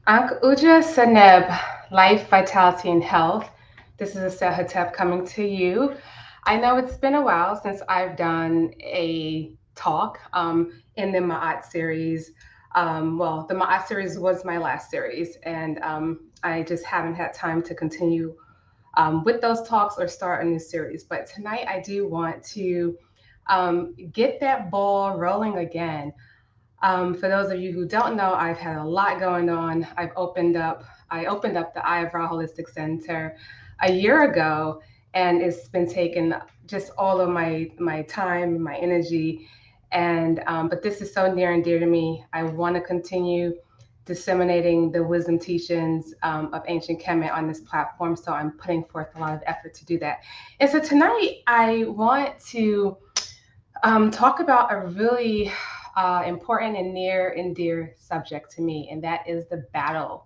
Ankh Uja Seneb, Life, Vitality, and Health. This is a Hetep coming to you. I know it's been a while since I've done a talk in the Maat series. Well, the Maat series was my last series, and I just haven't had time to continue with those talks or start a new series. But tonight I do want to get that ball rolling again. For those of you who don't know, I've had a lot going on. I opened up the Eyebrow Holistic Center a year ago, and it's been taking just all of my time, my energy, and but this is so near and dear to me. I want to continue disseminating the wisdom teachings of ancient Kemet on this platform, so I'm putting forth a lot of effort to do that. And so tonight, I want to talk about a really important and near and dear subject to me, and that is the battle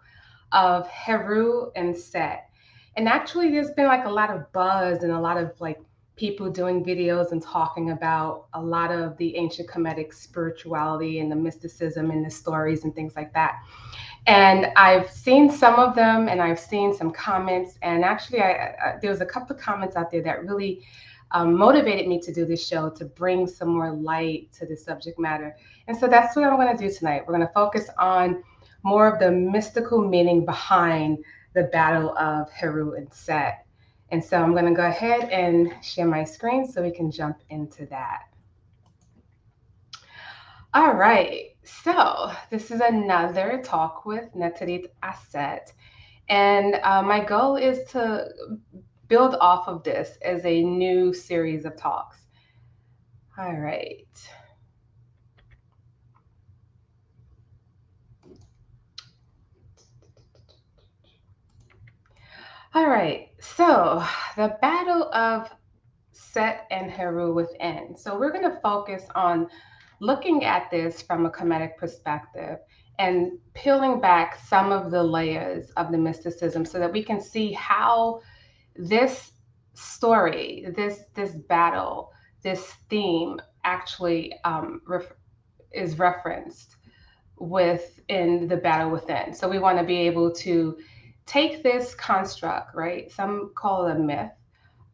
of Heru and Set. And actually, there's been like a lot of buzz and a lot of like people doing videos and talking about a lot of the ancient Kemetic spirituality and the mysticism and the stories and things like that. And I've seen some of them, and I've seen some comments. And actually, there was a couple of comments out there that really motivated me to do this show to bring some more light to the subject matter. And so that's what I'm going to do tonight. We're going to focus on more of the mystical meaning behind the battle of Heru and Set. And so I'm going to go ahead and share my screen so we can jump into that. All right. So this is another talk with Netarit Asset. And my goal is to build off of this as a new series of talks. All right. All right. So the battle of Set and Heru within. So we're going to focus on looking at this from a Kemetic perspective and peeling back some of the layers of the mysticism so that we can see how this story, this battle, this theme actually is referenced within the battle within. So we want to be able to take this construct, right? Some call it a myth,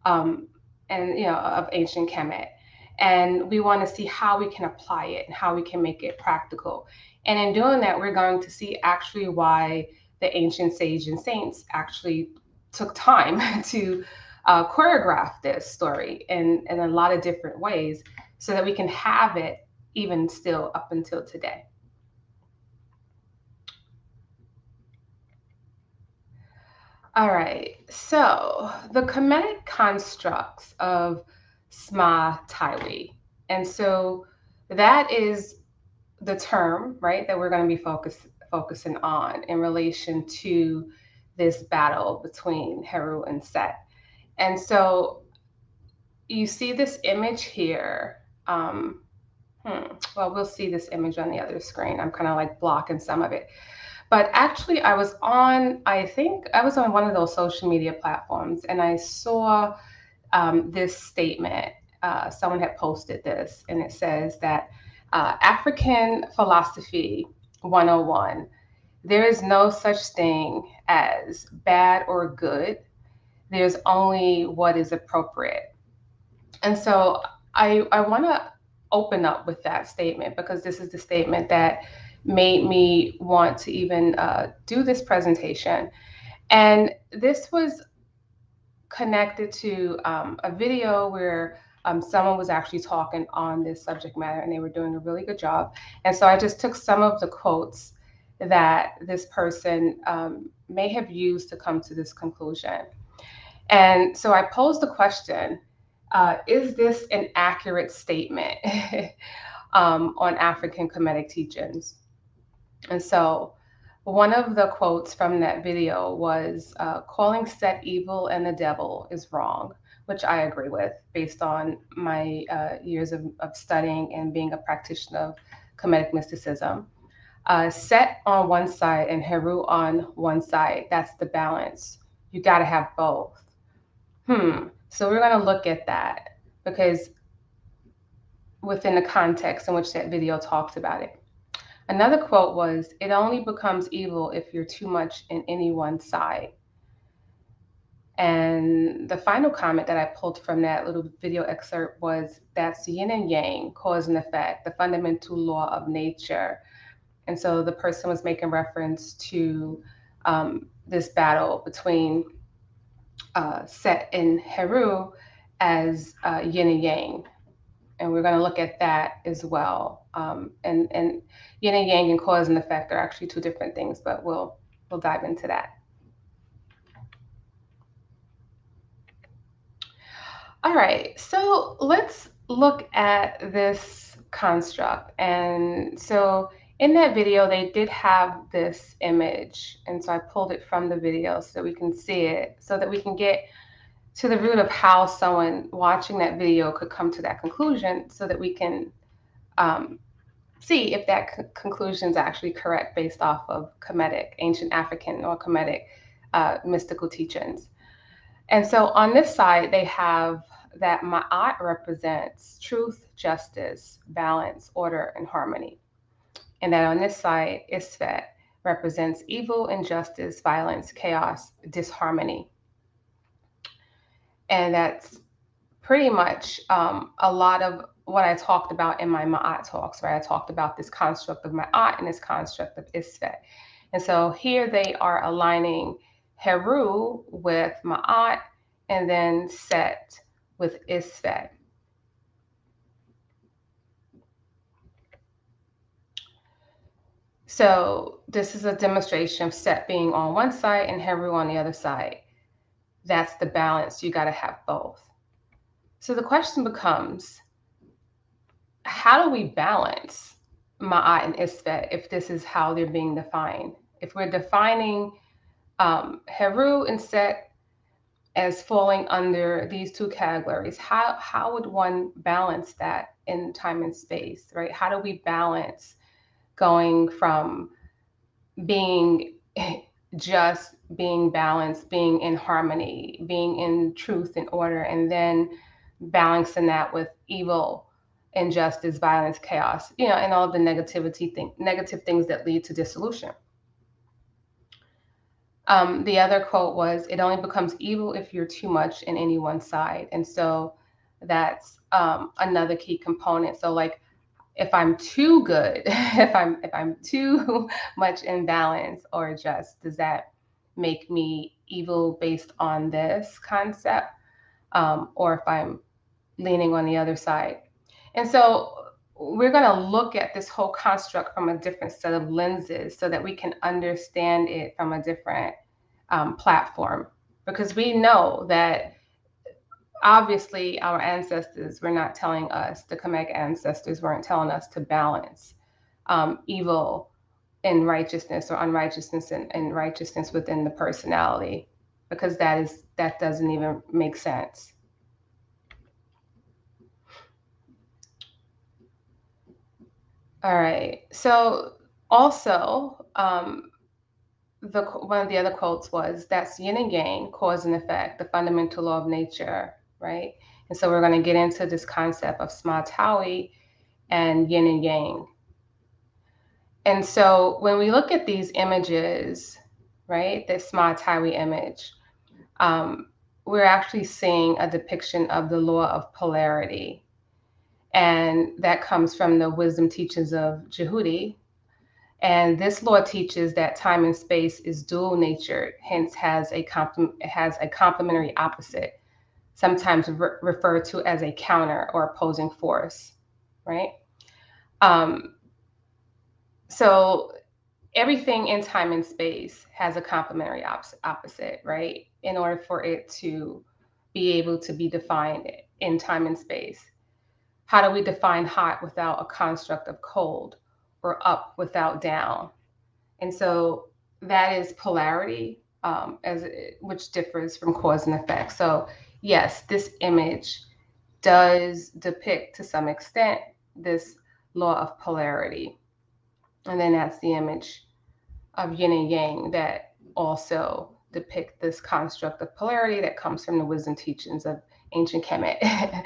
um, and of ancient Kemet, and we want to see how we can apply it and how we can make it practical. And in doing that, we're going to see actually why the ancient sage and saints actually took time to choreograph this story in a lot of different ways so that we can have it even still up until today. All right, so the Kemetic constructs of Sma Taiwi. And so that is the term, right, that we're going to be focusing on in relation to this battle between Heru and Set. And so you see this image here. Well, we'll see this image on the other screen. I'm kind of like blocking some of it. But actually, I think I was on one of those social media platforms and I saw this statement. Someone had posted this, and it says that African philosophy 101, there is no such thing as bad or good. There's only what is appropriate. And so I want to open up with that statement because this is the statement that made me want to even do this presentation. And this was connected to a video where someone was actually talking on this subject matter and they were doing a really good job. And so I just took some of the quotes that this person may have used to come to this conclusion. And so I posed the question, is this an accurate statement on African Kemetic teachings? And so one of the quotes from that video was calling Set evil and the devil is wrong, which I agree with based on my years of studying and being a practitioner of Kemetic mysticism. Set on one side and Heru on one side, that's the balance. You got to have both. So we're going to look at that because within the context in which that video talks about it. Another quote was, "It only becomes evil if you're too much in any one side." And the final comment that I pulled from that little video excerpt was, "That's yin and yang, cause and effect, the fundamental law of nature." And so the person was making reference to this battle between Set and Heru as yin and yang. And we're going to look at that as well. And yin and yang and cause and effect are actually two different things, but we'll dive into that. All right, so let's look at this construct. And so in that video, they did have this image. And so I pulled it from the video so we can see it, so that we can get to the root of how someone watching that video could come to that conclusion, so that we can see if that conclusion is actually correct based off of Kemetic, ancient African or Kemetic mystical teachings. And so on this side, they have that Maat represents truth, justice, balance, order, and harmony. And that on this side, Set represents evil, injustice, violence, chaos, disharmony. And that's pretty much a lot of what I talked about in my Maat talks, where I talked about this construct of Maat and this construct of Set. And so here they are aligning Heru with Maat and then Set with Set. So this is a demonstration of Set being on one side and Heru on the other side. That's the balance. You got to have both. So the question becomes, how do we balance Ma'at and Isfet if this is how they're being defined? If we're defining Heru and Set as falling under these two categories, how would one balance that in time and space, right? How do we balance going from being just, being balanced, being in harmony, being in truth and order, and then balancing that with evil, injustice, violence, chaos, and all of the negative things that lead to dissolution. The other quote was, "It only becomes evil if you're too much in any one side." And so that's another key component. So like, if I'm too good, if I'm too much in balance or just, does that make me evil based on this concept? Or if I'm leaning on the other side. And so we're going to look at this whole construct from a different set of lenses so that we can understand it from a different platform. Because we know that obviously our ancestors were not telling us, the Kemetic ancestors weren't telling us to balance evil and righteousness, or unrighteousness and righteousness within the personality, because that doesn't even make sense. All right. So also, one of the other quotes was, "That's yin and yang, cause and effect, the fundamental law of nature," right? And so we're going to get into this concept of Smatawi and yin and yang. And so when we look at these images, right, this Smatawi image, we're actually seeing a depiction of the law of polarity. And that comes from the wisdom teachings of Jehudi. And this law teaches that time and space is dual natured, hence has a complementary opposite, sometimes referred to as a counter or opposing force, right? So everything in time and space has a complementary opposite, right? In order for it to be able to be defined in time and space. How do we define hot without a construct of cold, or up without down? And so that is polarity, which differs from cause and effect. So yes, this image does depict to some extent this law of polarity. And then that's the image of yin and yang that also depict this construct of polarity that comes from the wisdom teachings of ancient Kemet.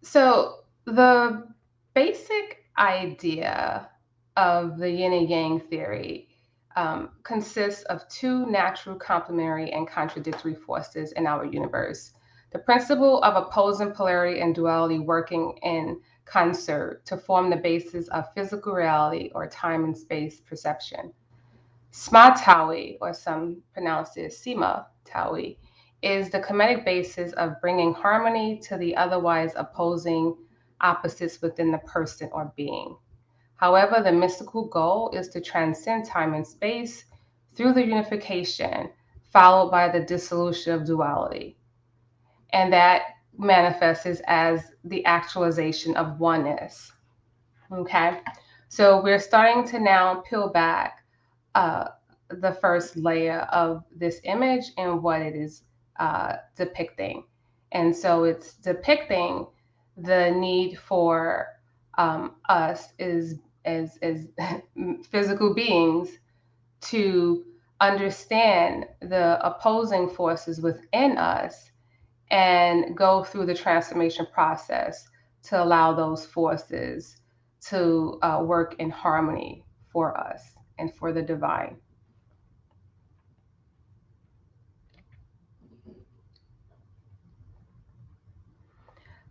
So The basic idea of the yin and yang theory consists of two natural complementary and contradictory forces in our universe. The principle of opposing polarity and duality working in concert to form the basis of physical reality or time and space perception. Sma-Tawi, or some pronounce it Sima-Tawi, is the Kemetic basis of bringing harmony to the otherwise opposing opposites within the person or being. However, the mystical goal is to transcend time and space through the unification, followed by the dissolution of duality. And that manifests as the actualization of oneness. Okay? So we're starting to now peel back uh, the first layer of this image and what it is depicting. And so it's depicting the need for us as physical beings to understand the opposing forces within us and go through the transformation process to allow those forces to work in harmony for us and for the divine.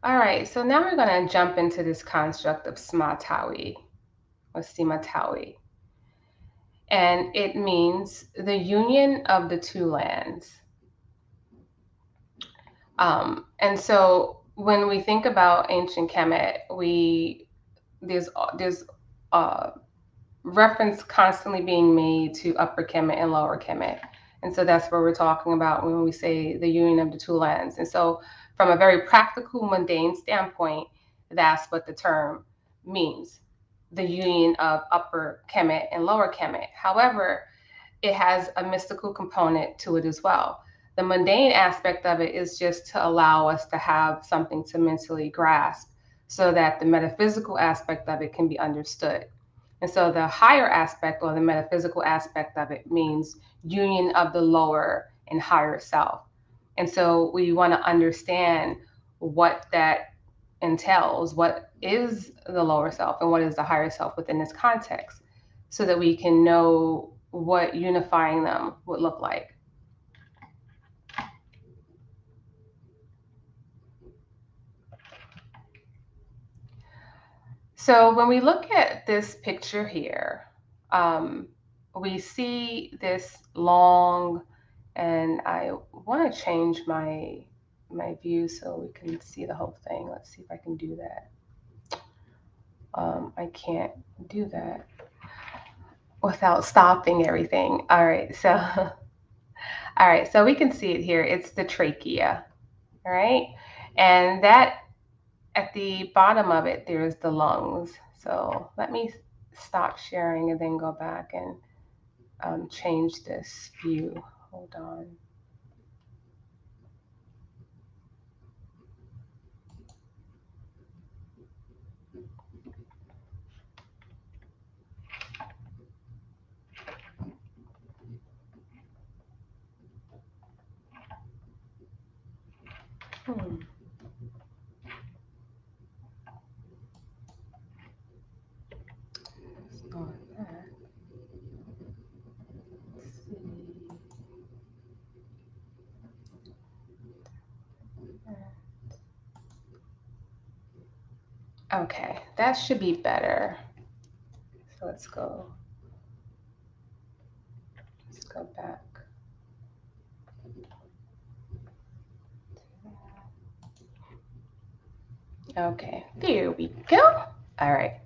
All right, so now we're going to jump into this construct of Sma-Tawi or Sima-Tawi. And it means the union of the two lands. And so when we think about ancient Kemet, there's reference constantly being made to Upper Kemet and Lower Kemet. And so that's what we're talking about when we say the union of the two lands. And so from a very practical, mundane standpoint, that's what the term means, the union of Upper Kemet and Lower Kemet. However, it has a mystical component to it as well. The mundane aspect of it is just to allow us to have something to mentally grasp so that the metaphysical aspect of it can be understood. And so the higher aspect or the metaphysical aspect of it means union of the lower and higher self. And so we want to understand what that entails, what is the lower self and what is the higher self within this context, so that we can know what unifying them would look like. So when we look at this picture here, we see this long, and I want to change my view so we can see the whole thing. Let's see if I can do that. I can't do that without stopping everything. All right, so all right, so we can see it here. It's the trachea, all right? And that at the bottom of it, there's the lungs. So let me stop sharing and then go back and change this view. Hold on. Okay, that should be better. So let's go back. Okay, there we go. All right.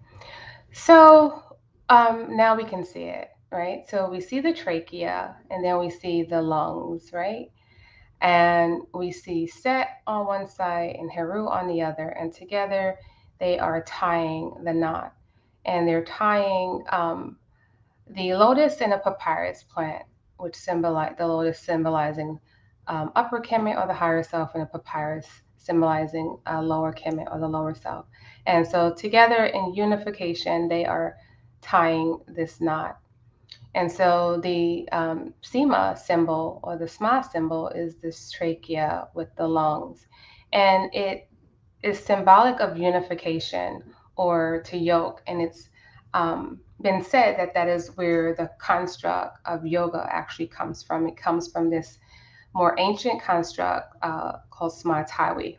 So now we can see it, right? So we see the trachea and then we see the lungs, right? And we see Set on one side and Heru on the other, and together they are tying the knot. And they're tying the lotus and a papyrus plant, which symbolize the lotus symbolizing upper Kemet or the higher self, and a papyrus symbolizing lower Kemet or the lower self. And so together in unification, they are tying this knot. And so the Sima symbol or the Sma symbol is this trachea with the lungs. And it is symbolic of unification or to yoke, and it's been said that that is where the construct of yoga actually comes from. It comes from this more ancient construct called Sma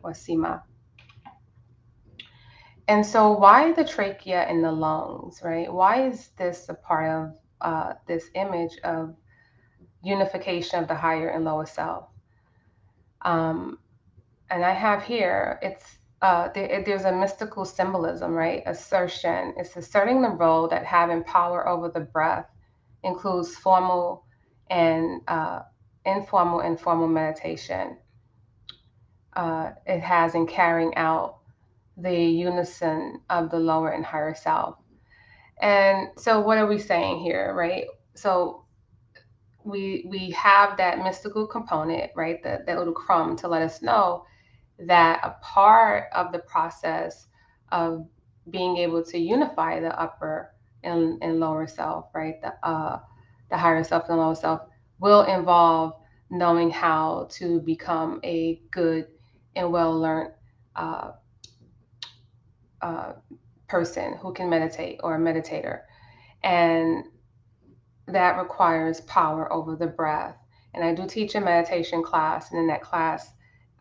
or Sima. And so, why the trachea and the lungs, right? Why is this a part of this image of unification of the higher and lower self? Um, and I have here, there's a mystical symbolism, right? Assertion. It's asserting the role that having power over the breath includes formal and informal and formal meditation. It has in carrying out the unison of the lower and higher self. And so, what are we saying here, right? So, we have that mystical component, right? That little crumb to let us know that a part of the process of being able to unify the upper and lower self, right? The higher self and lower self will involve knowing how to become a good and well learned uh, uh, person who can meditate or a meditator. And that requires power over the breath. And I do teach a meditation class, and in that class,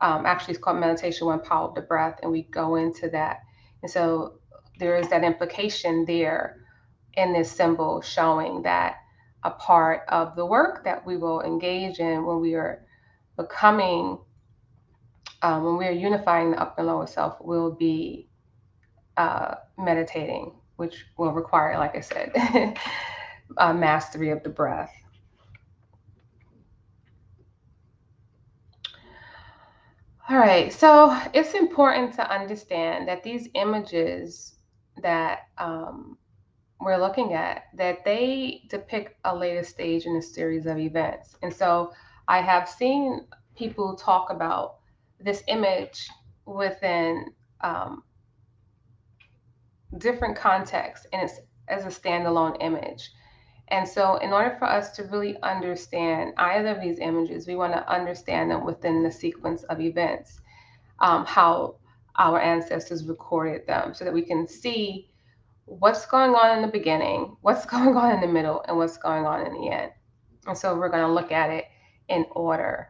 actually, it's called Meditation One Power of the Breath, and we go into that. And so there is that implication there in this symbol showing that a part of the work that we will engage in when we are becoming, when we are unifying the upper and lower self, will be meditating, which will require, like I said, mastery of the breath. All right, so it's important to understand that these images that we're looking at, that they depict a later stage in a series of events. And so I have seen people talk about this image within different contexts, and it's as a standalone image. And so, in order for us to really understand either of these images, we want to understand them within the sequence of events, how our ancestors recorded them, so that we can see what's going on in the beginning, what's going on in the middle, and what's going on in the end. And so, we're going to look at it in order.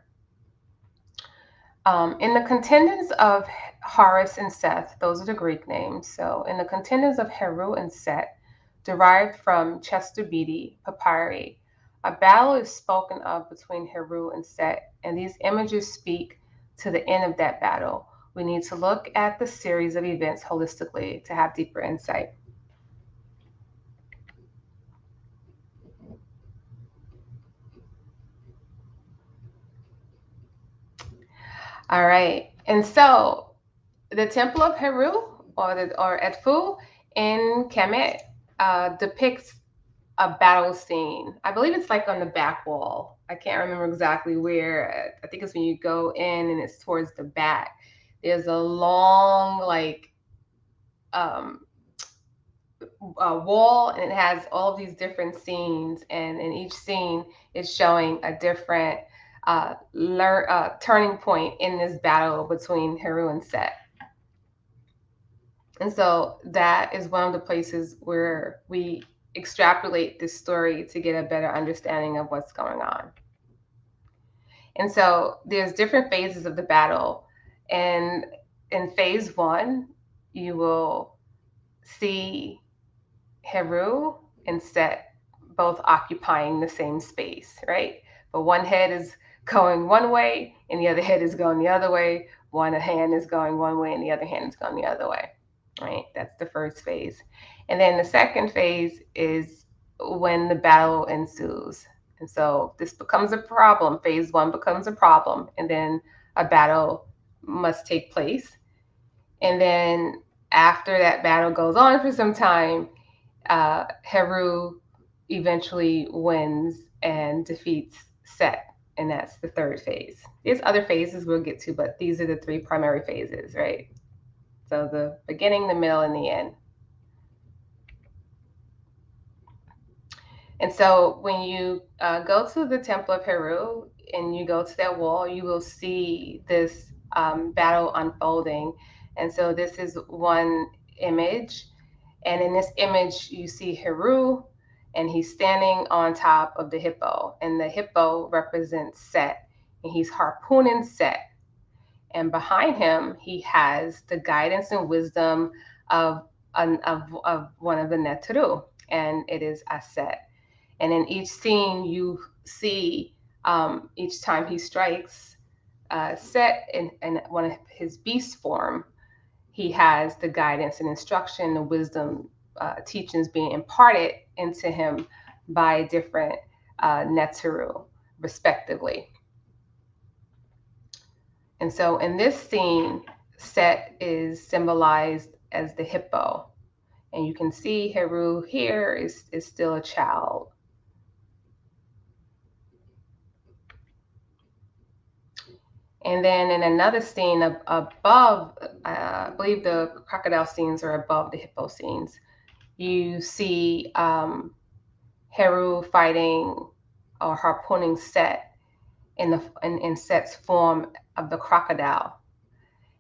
In the contenders of Horus and Seth, those are the Greek names. So, in the contenders of Heru and Set, derived from Chester Beatty papyri, a battle is spoken of between Heru and Set, and these images speak to the end of that battle. We need to look at the series of events holistically to have deeper insight. All right, and so the Temple of Heru or Edfu in Kemet depicts a battle scene. I believe it's like on the back wall. I can't remember exactly where. I think it's when you go in and it's towards the back. There's a long um, wall, and it has all of these different scenes, and in each scene is showing a different turning point in this battle between Heru and Set. And so that is one of the places where we extrapolate this story to get a better understanding of what's going on. And so there's different phases of the battle. And in phase one, you will see Heru and Set both occupying the same space, right? But one head is going one way and the other head is going the other way. One hand is going one way and the other hand is going the other way, right? That's the first phase. And then the second phase is when the battle ensues. And so this becomes a problem. Phase one becomes a problem, and then a battle must take place. And then after that battle goes on for some time, Heru eventually wins and defeats Set, and that's the third phase. There's other phases we'll get to, but these are the three primary phases, right? So the beginning, the middle, and the end. And so when you go to the Temple of Heru and you go to that wall, you will see this battle unfolding. And so this is one image. And in this image, you see Heru, and he's standing on top of the hippo. And the hippo represents Set, and he's harpooning Set. And behind him, he has the guidance and wisdom of, of one of the Netru, and it is Aset. And in each scene, you see each time he strikes Set in one of his beast form, he has the guidance and instruction, the wisdom, teachings being imparted into him by different Netru, respectively. And so in this scene, Set is symbolized as the hippo. And you can see Heru here is still a child. And then in another scene above, I believe the crocodile scenes are above the hippo scenes, you see Heru fighting or harpooning Set in Set's form of the crocodile.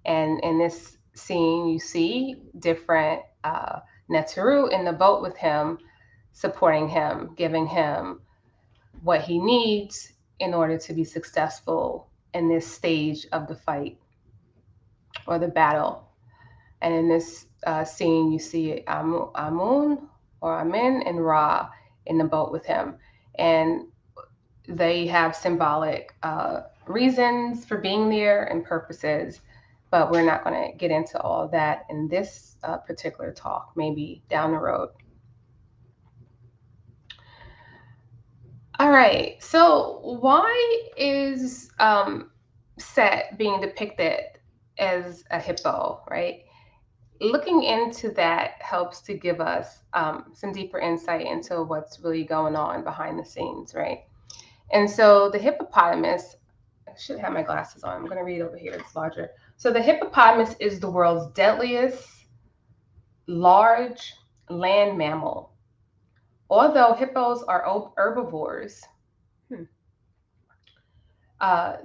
And in this scene, you see different Netru in the boat with him, supporting him, giving him what he needs in order to be successful in this stage of the fight or the battle. And in this scene, you see Amun or Amin and Ra in the boat with him. And they have symbolic reasons for being there and purposes, but we're not going to get into all that in this particular talk, maybe down the road. All right, so why is Set being depicted as a hippo, right? Looking into that helps to give us some deeper insight into what's really going on behind the scenes, right? And so the hippopotamus, I should have my glasses on. I'm going to read over here. It's larger. So the hippopotamus is the world's deadliest large land mammal. Although hippos are herbivores,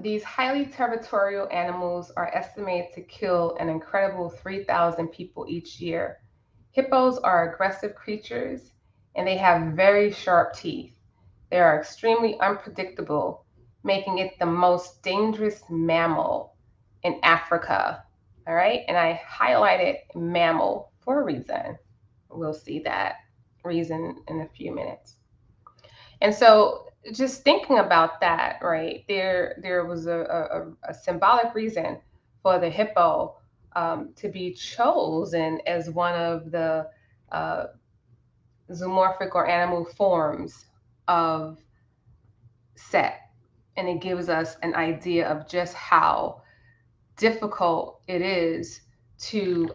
these highly territorial animals are estimated to kill an incredible 3,000 people each year. Hippos are aggressive creatures, and they have very sharp teeth. They are extremely unpredictable, making it the most dangerous mammal in Africa. All right, and I highlighted mammal for a reason. We'll see that reason in a few minutes. And so just thinking about that, right, there was a symbolic reason for the hippo to be chosen as one of the uh, zoomorphic or animal forms of Set. And it gives us an idea of just how difficult it is to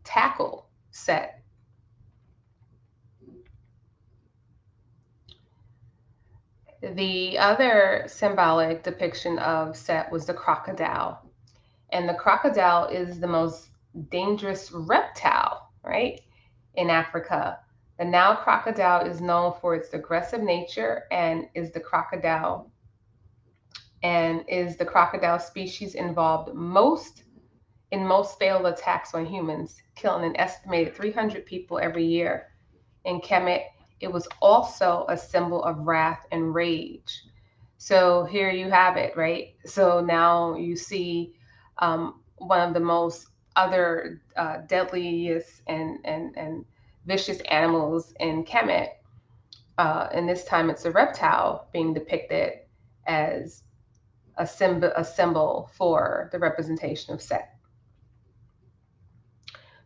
tackle Set. The other symbolic depiction of Set was the crocodile. And the crocodile is the most dangerous reptile, right, in Africa. The Nile crocodile is known for its aggressive nature and is the crocodile species involved in most failed attacks on humans, killing an estimated 300 people every year. In Kemet, it was also a symbol of wrath and rage. So here you have it, right? So now you see one of the most other deadliest and vicious animals in Kemet. And this time it's a reptile being depicted as a symbol for the representation of Set.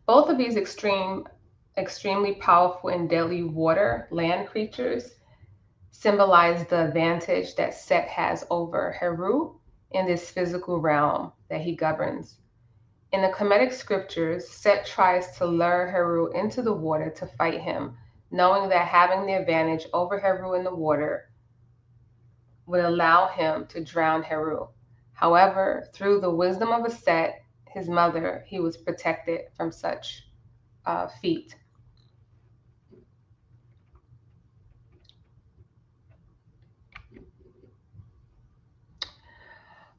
Both of these extremely powerful and deadly water land creatures symbolize the advantage that Set has over Heru in this physical realm that he governs. In the Kemetic scriptures, Set tries to lure Heru into the water to fight him, knowing that having the advantage over Heru in the water would allow him to drown Heru. However, through the wisdom of Set, his mother, he was protected from such feat.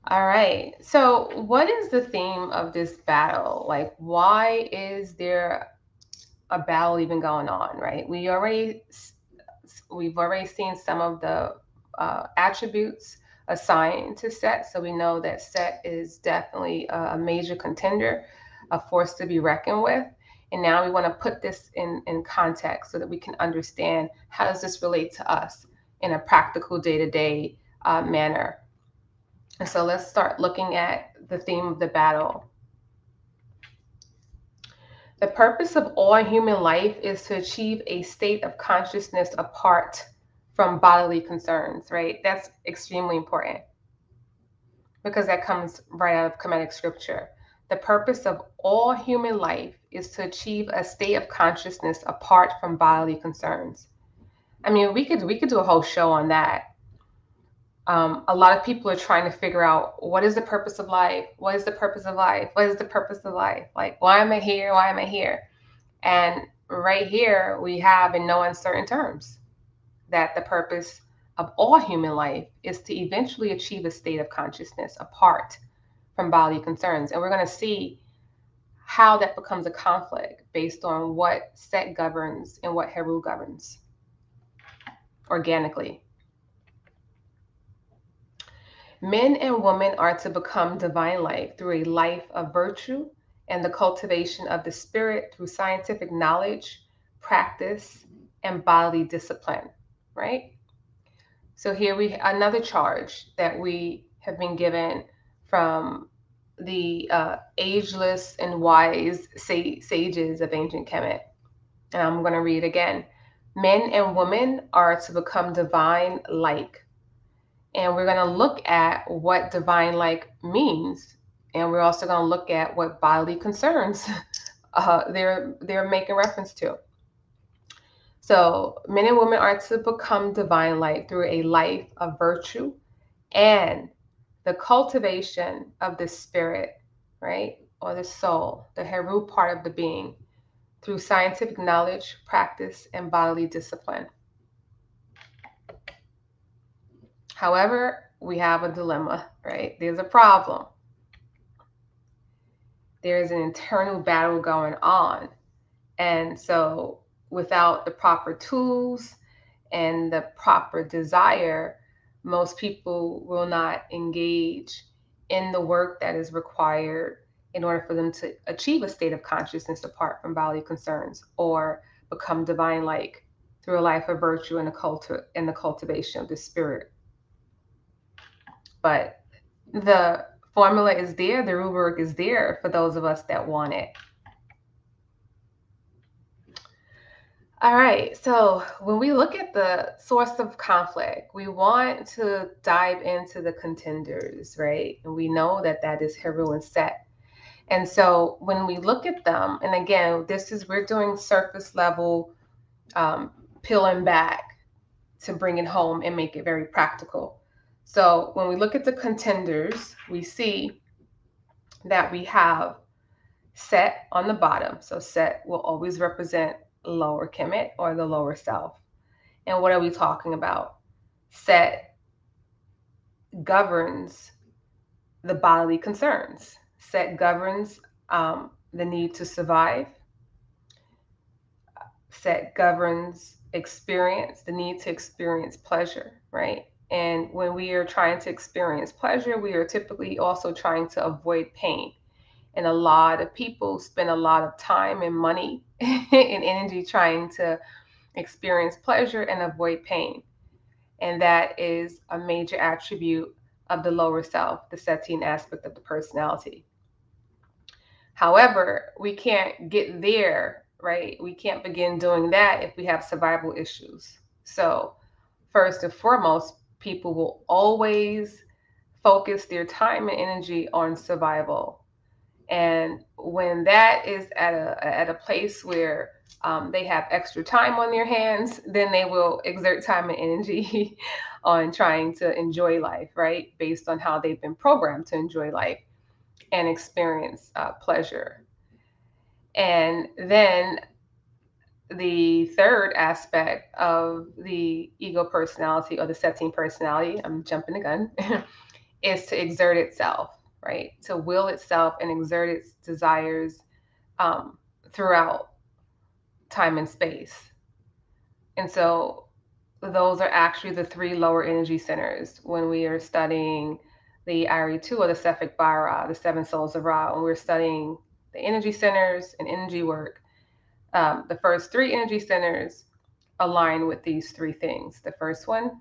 All right. So, what is the theme of this battle? Like, why is there a battle even going on? Right. We've already seen some of the attributes assigned to Set, so we know that Set is definitely a major contender, a force to be reckoned with. And now we want to put this in context so that we can understand how does this relate to us in a practical day-to-day manner. And so let's start looking at the theme of the battle. The purpose of all human life is to achieve a state of consciousness apart from bodily concerns, right? That's extremely important because that comes right out of Kemetic scripture. The purpose of all human life is to achieve a state of consciousness apart from bodily concerns. I mean, we could do a whole show on that. A lot of people are trying to figure out what is the purpose of life? What is the purpose of life? What is the purpose of life? Like, why am I here? Why am I here? And right here, we have in no uncertain terms that the purpose of all human life is to eventually achieve a state of consciousness apart from bodily concerns. And we're going to see how that becomes a conflict based on what Set governs and what Heru governs organically. Men and women are to become divine life through a life of virtue and the cultivation of the spirit through scientific knowledge, practice, and bodily discipline, right? So here we another charge that we have been given from the ageless and wise sages of ancient Kemet. And I'm going to read again. Men and women are to become divine like. And we're going to look at what divine like means. And we're also going to look at what bodily concerns they're making reference to. So men and women are to become divine light through a life of virtue and the cultivation of the spirit, right? Or the soul, the Heru part of the being, through scientific knowledge, practice, and bodily discipline. However, we have a dilemma, right? There's a problem. There's an internal battle going on. And so without the proper tools and the proper desire, most people will not engage in the work that is required in order for them to achieve a state of consciousness apart from bodily concerns or become divine like through a life of virtue and the cultivation of the spirit. But the formula is there, the rubric is there for those of us that want it. All right, so when we look at the source of conflict, we want to dive into the contenders, right? And we know that that is Heru and Set. And so when we look at them, and again, we're doing surface level peeling back to bring it home and make it very practical. So when we look at the contenders, we see that we have Set on the bottom. So Set will always represent lower Kemet or the lower self. And what are we talking about? Set governs the bodily concerns. Set governs the need to survive. Set governs experience, the need to experience pleasure, right? And when we are trying to experience pleasure, we are typically also trying to avoid pain. And a lot of people spend a lot of time and money and energy trying to experience pleasure and avoid pain. And that is a major attribute of the lower self, the Setine aspect of the personality. However, we can't get there, right? We can't begin doing that if we have survival issues. So, first and foremost, people will always focus their time and energy on survival. And when that is at a place where they have extra time on their hands, then they will exert time and energy on trying to enjoy life, right? Based on how they've been programmed to enjoy life and experience pleasure. And then the third aspect of the ego personality or the Setine personality, I'm jumping the gun, is to exert itself, right? To will itself and exert its desires um, throughout time and space. And so those are actually the three lower energy centers when we are studying the Ari-2 or the Sefik Bara, the seven souls of Ra. When we're studying the energy centers and energy work, the first three energy centers align with these three things. The first one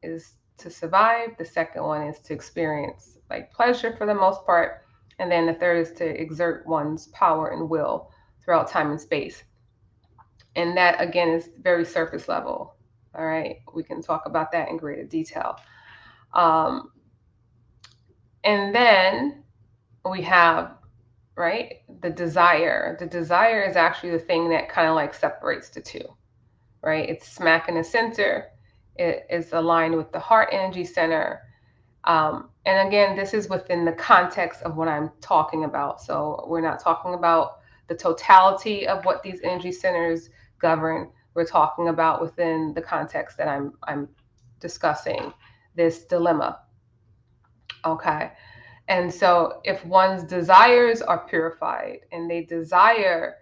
is to survive. The second one is to experience like pleasure for the most part. And then the third is to exert one's power and will throughout time and space. And that again is very surface level. All right, we can talk about that in greater detail. Um, and then we have, right, the desire. The desire is actually the thing that kind of like separates the two, right? It's smack in the center. It is aligned with the heart energy center. And again, this is within the context of what I'm talking about. So we're not talking about the totality of what these energy centers govern. We're talking about within the context that I'm discussing this dilemma. Okay. And so if one's desires are purified and they desire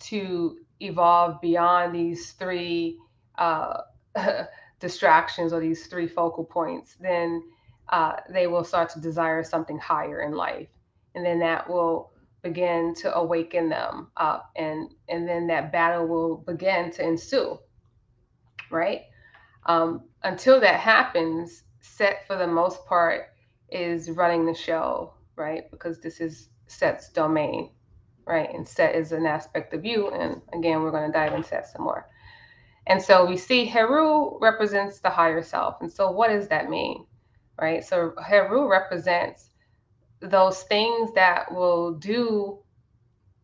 to evolve beyond these three uh, distractions or these three focal points, then they will start to desire something higher in life. And then that will begin to awaken them up. And then that battle will begin to ensue, right? Until that happens, Set for the most part is running the show, right? Because this is Set's domain, right? And Set is an aspect of you. And again, we're going to dive into that some more. And so we see Heru represents the higher self. And so what does that mean, right? So Heru represents those things that will do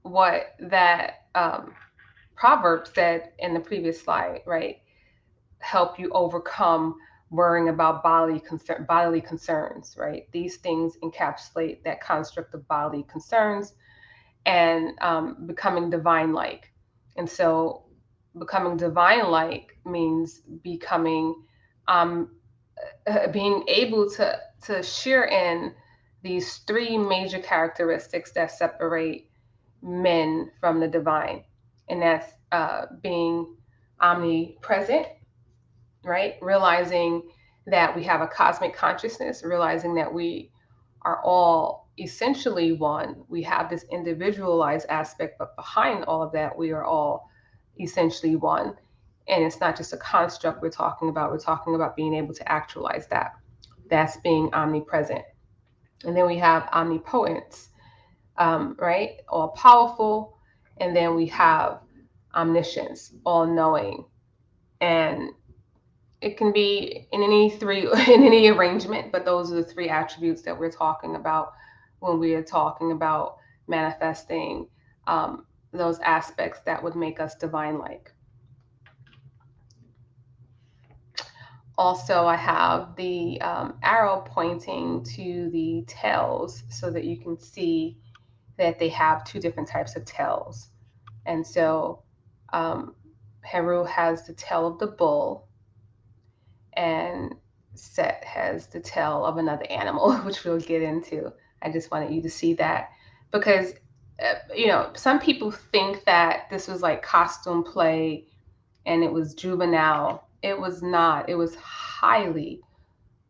what that proverb said in the previous slide, right? Help you overcome worrying about bodily concerns, right? These things encapsulate that construct of bodily concerns and becoming divine-like. And so becoming divine-like means becoming, being able to share in these three major characteristics that separate men from the divine. And that's being omnipresent, right? Realizing that we have a cosmic consciousness, realizing that we are all essentially one. We have this individualized aspect, but behind all of that, we are all essentially one. And it's not just a construct we're talking about being able to actualize that. That's being omnipresent. And then we have omnipotence, right? All powerful. And then we have omniscience, all knowing. And it can be in any three in any arrangement, but those are the three attributes that we're talking about when we are talking about manifesting those aspects that would make us divine-like. Also, I have the arrow pointing to the tails so that you can see that they have two different types of tails. And so Heru has the tail of the bull, and Set has the tail of another animal, which we'll get into. I just wanted you to see that because, some people think that this was like costume play and it was juvenile. It was not. It was highly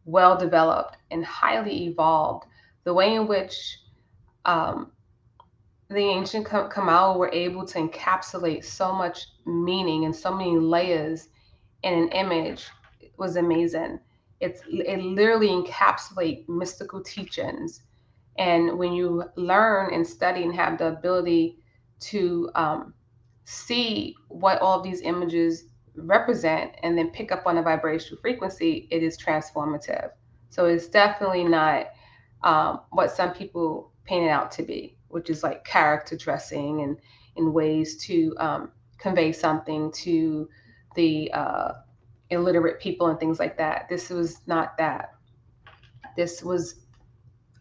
well developed and highly evolved. The way in which the ancient Kamau were able to encapsulate so much meaning and so many layers in an image was amazing. It literally encapsulates mystical teachings, and when you learn and study and have the ability to see what all these images represent and then pick up on the vibrational frequency, it is transformative. So it's definitely not what some people paint it out to be, which is like character dressing and in ways to convey something to the illiterate people and things like that. This was not that. This was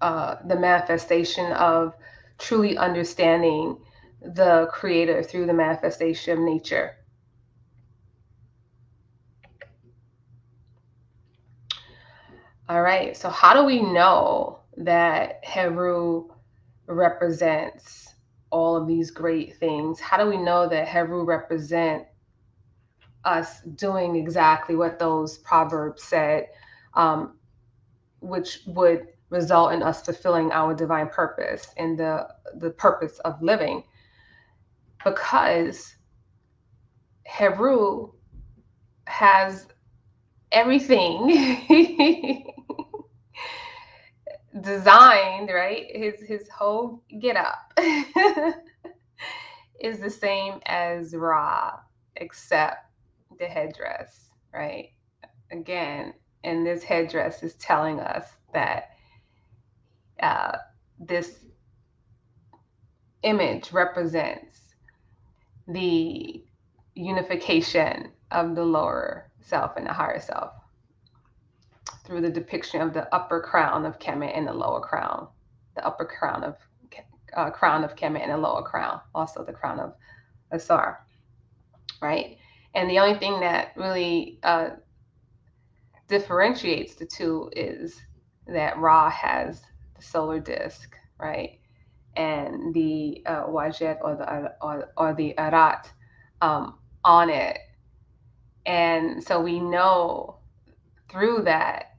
the manifestation of truly understanding the creator through the manifestation of nature. All right. So how do we know that Heru represents all of these great things? How do we know that Heru represent us doing exactly what those proverbs said, um, which would result in us fulfilling our divine purpose and the purpose of living? Because Heru has everything designed, right? His whole get up is the same as Ra, except the headdress, right? Again, and this headdress is telling us that uh, this image represents the unification of the lower self and the higher self through the depiction of the upper crown of Kemet and the lower crown, the upper crown of Kemet and the lower crown, also the crown of Asar, right? And the only thing that really differentiates the two is that Ra has the solar disk, right? And the Wajet or the Arat on it. And so we know through that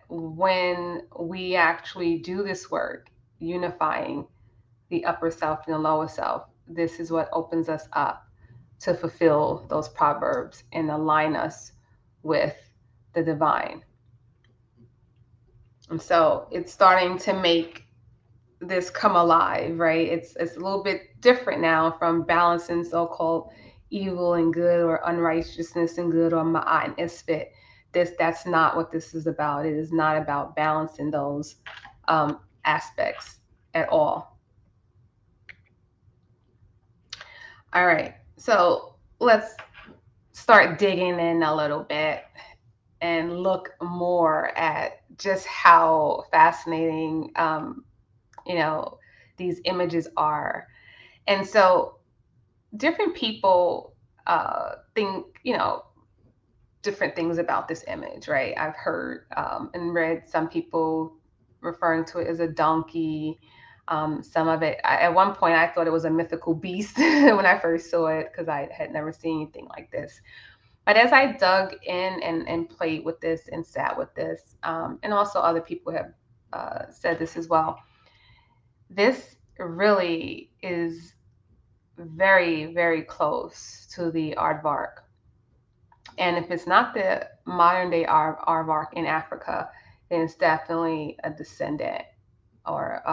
when we actually do this work, unifying the upper self and the lower self, this is what opens us up to fulfill those proverbs and align us with the divine. And so it's starting to make this come alive, right? It's a little bit different now from balancing so-called evil and good, or unrighteousness and good, or Maat and Isfit. That's not what this is about. It is not about balancing those aspects at all. All right, so let's start digging in a little bit and look more at just how fascinating, you know, these images are. And so different people think, different things about this image, right? I've heard and read some people referring to it as a donkey. Some of it, at one point, I thought it was a mythical beast when I first saw it, because I had never seen anything like this. But as I dug in and played with this and sat with this, and also other people have said this as well, this really is very, very close to the aardvark. And if it's not the modern day aardvark in Africa, then it's definitely a descendant, or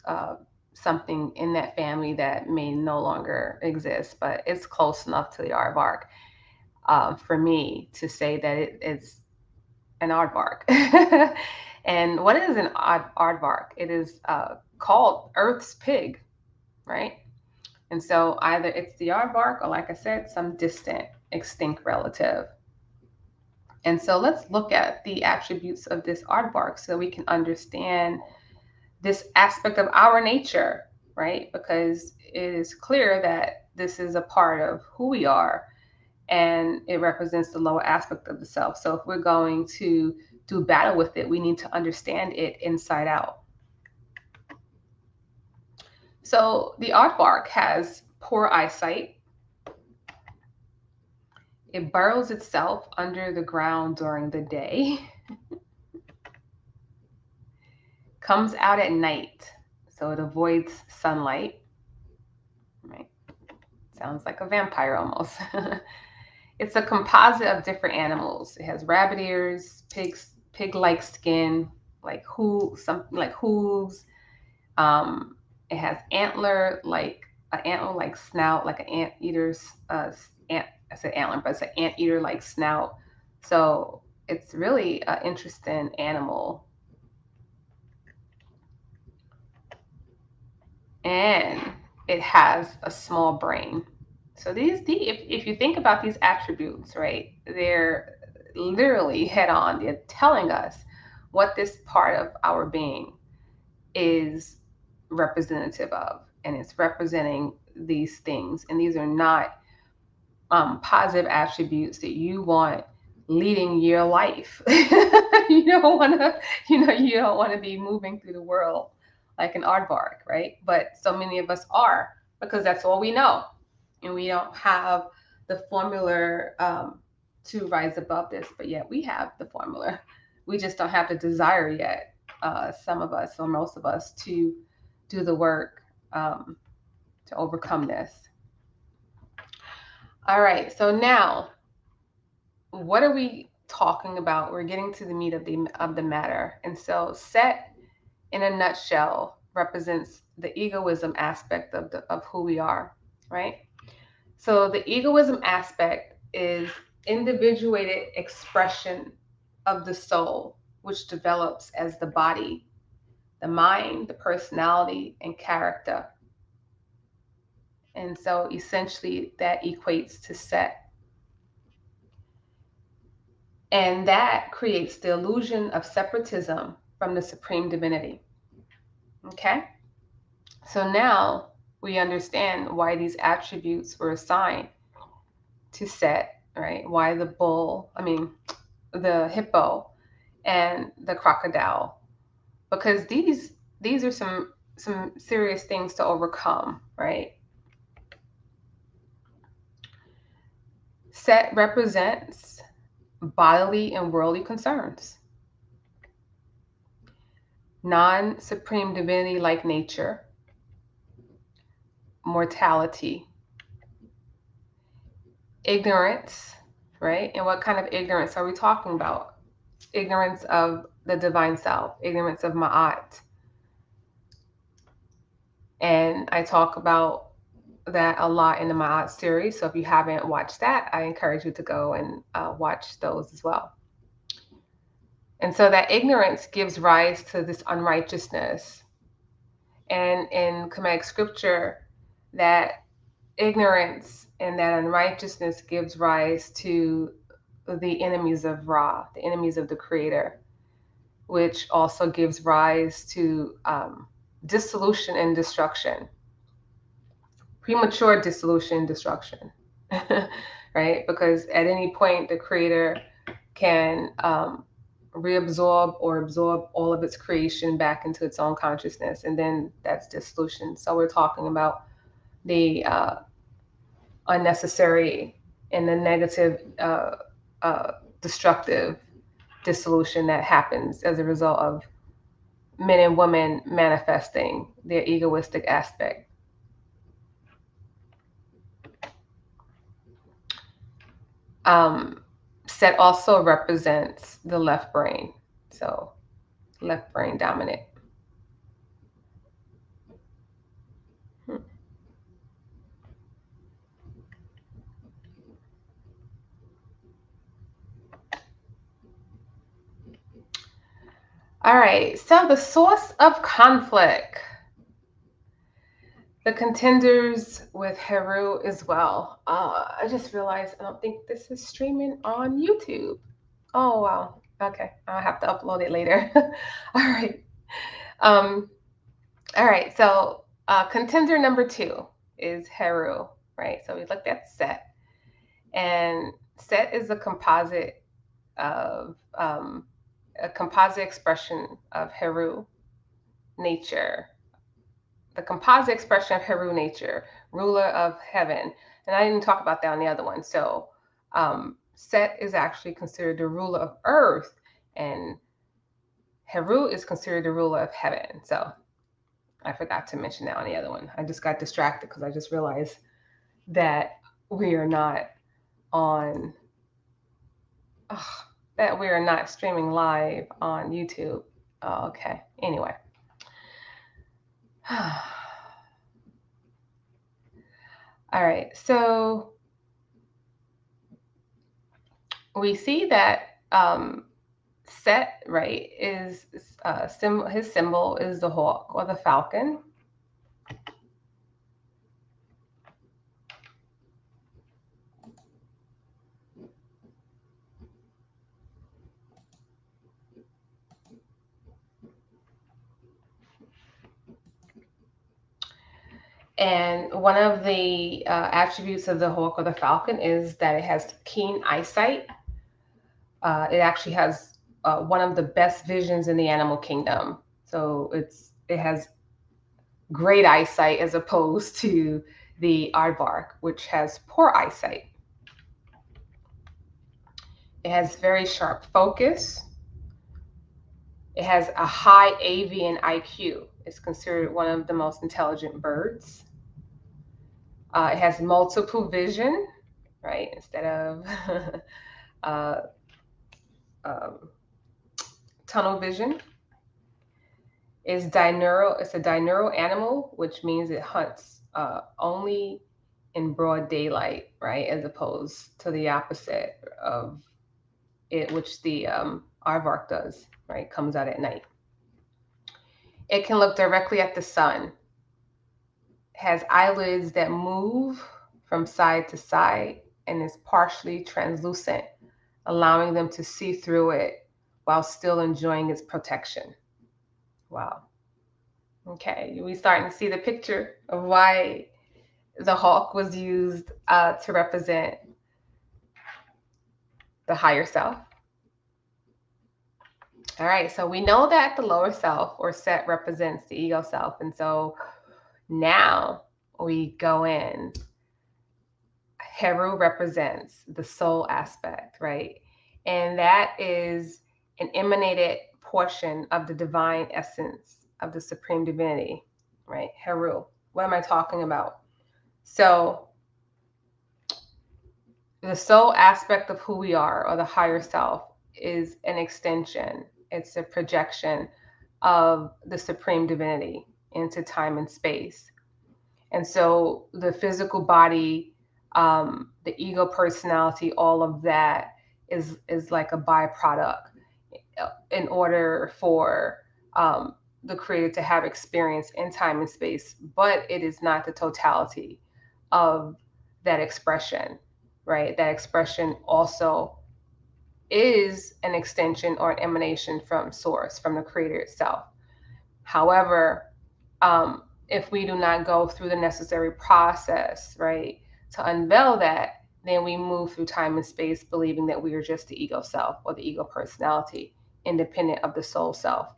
uh, something in that family that may no longer exist, but it's close enough to the aardvark for me to say that it's an aardvark. And what is an aardvark? It is called Earth's pig, right? And so either it's the aardvark, or, like I said, some distant extinct relative. And so let's look at the attributes of this aardvark so we can understand this aspect of our nature, right? Because it is clear that this is a part of who we are, and it represents the lower aspect of the self. So if we're going to do battle with it, we need to understand it inside out. So the aardvark has poor eyesight. It burrows itself under the ground during the day, comes out at night, so it avoids sunlight. Right? Sounds like a vampire almost. It's a composite of different animals. It has rabbit ears, pig-like skin, something like hooves. It has antler-like snout, like an anteater's I said antler, but it's an anteater-like snout. So it's really an interesting animal. And it has a small brain. So if you think about these attributes, right, they're literally head on. They're telling us what this part of our being is representative of, and it's representing these things. And these are not positive attributes that you want leading your life. You don't want to, you don't want to be moving through the world like an aardvark, right? But so many of us are, because that's all we know, and we don't have the formula to rise above this. But yet we have the formula. We just don't have the desire yet. Some of us, or most of us, to do the work to overcome this. All right. So now, what are we talking about? We're getting to the meat of the matter. And so, Set, in a nutshell, represents the egoism aspect of who we are, right? So the egoism aspect is individuated expression of the soul, which develops as the body, the mind, the personality, and character. And so essentially that equates to Set. And that creates the illusion of separatism from the supreme divinity. Okay? So now we understand why these attributes were assigned to Set, right? Why the hippo and the crocodile, because these are some serious things to overcome, right? Set represents bodily and worldly concerns, non-supreme divinity like nature, mortality, ignorance, right? And what kind of ignorance are we talking about? Ignorance of the divine self, ignorance of Maat. And I talk about that a lot in the Maat series. So if you haven't watched that, I encourage you to go and watch those as well. And so that ignorance gives rise to this unrighteousness. And in Kemetic scripture, that ignorance and that unrighteousness gives rise to the enemies of Ra, the enemies of the Creator, which also gives rise to dissolution and destruction, premature dissolution and destruction, right? Because at any point, the Creator can reabsorb or absorb all of its creation back into its own consciousness, and then that's dissolution. So we're talking about the unnecessary and the negative, destructive dissolution that happens as a result of men and women manifesting their egoistic aspect. Set also represents the left brain, so left brain dominant. All right, so the source of conflict. The contenders with Heru as well. I just realized I don't think this is streaming on YouTube. Oh, wow. Okay, I'll have to upload it later. All right. Um, all right, so contender number 2 is Heru, right? So we looked at Set. And Set is a composite expression of Heru nature, the composite expression of Heru nature, ruler of heaven. And I didn't talk about that on the other one. So Set is actually considered the ruler of earth, and Heru is considered the ruler of heaven. So I forgot to mention that on the other one. I just got distracted because I just realized that we are not on, that we are not streaming live on YouTube. Oh, okay. Anyway. All right, so we see that Set, right, is his symbol is the hawk or the falcon. And one of the attributes of the hawk or the falcon is that it has keen eyesight, It actually has one of the best visions in the animal kingdom. So it has great eyesight as opposed to the aardvark, which has poor eyesight. It has very sharp focus. It has a high avian IQ. It's considered one of the most intelligent birds. It has multiple vision, right? Instead of uh, um, tunnel vision. It's a diurnal animal, which means it hunts only in broad daylight, right? As opposed to the opposite of it, which the aardvark does, right? Comes out at night. It can look directly at the sun. Has eyelids that move from side to side and is partially translucent, allowing them to see through it while still enjoying its protection. Wow. Okay, we starting to see the picture of why the hawk was used to represent the higher self. All right, so we know that the lower self or set represents the ego self. And so now we go in. Heru represents the soul aspect, right? And that is an emanated portion of the divine essence of the supreme divinity, right? Heru. What am I talking about? So the soul aspect of who we are, or the higher self, is an extension. It's a projection of the supreme divinity into time and space. And so the physical body, the ego personality, all of that is like a byproduct in order for the creator to have experience in time and space, but it is not the totality of that expression, right? That expression also is an extension or an emanation from source, from the creator itself. However, if we do not go through the necessary process, right, to unveil that, then we move through time and space believing that we are just the ego self or the ego personality, independent of the soul self.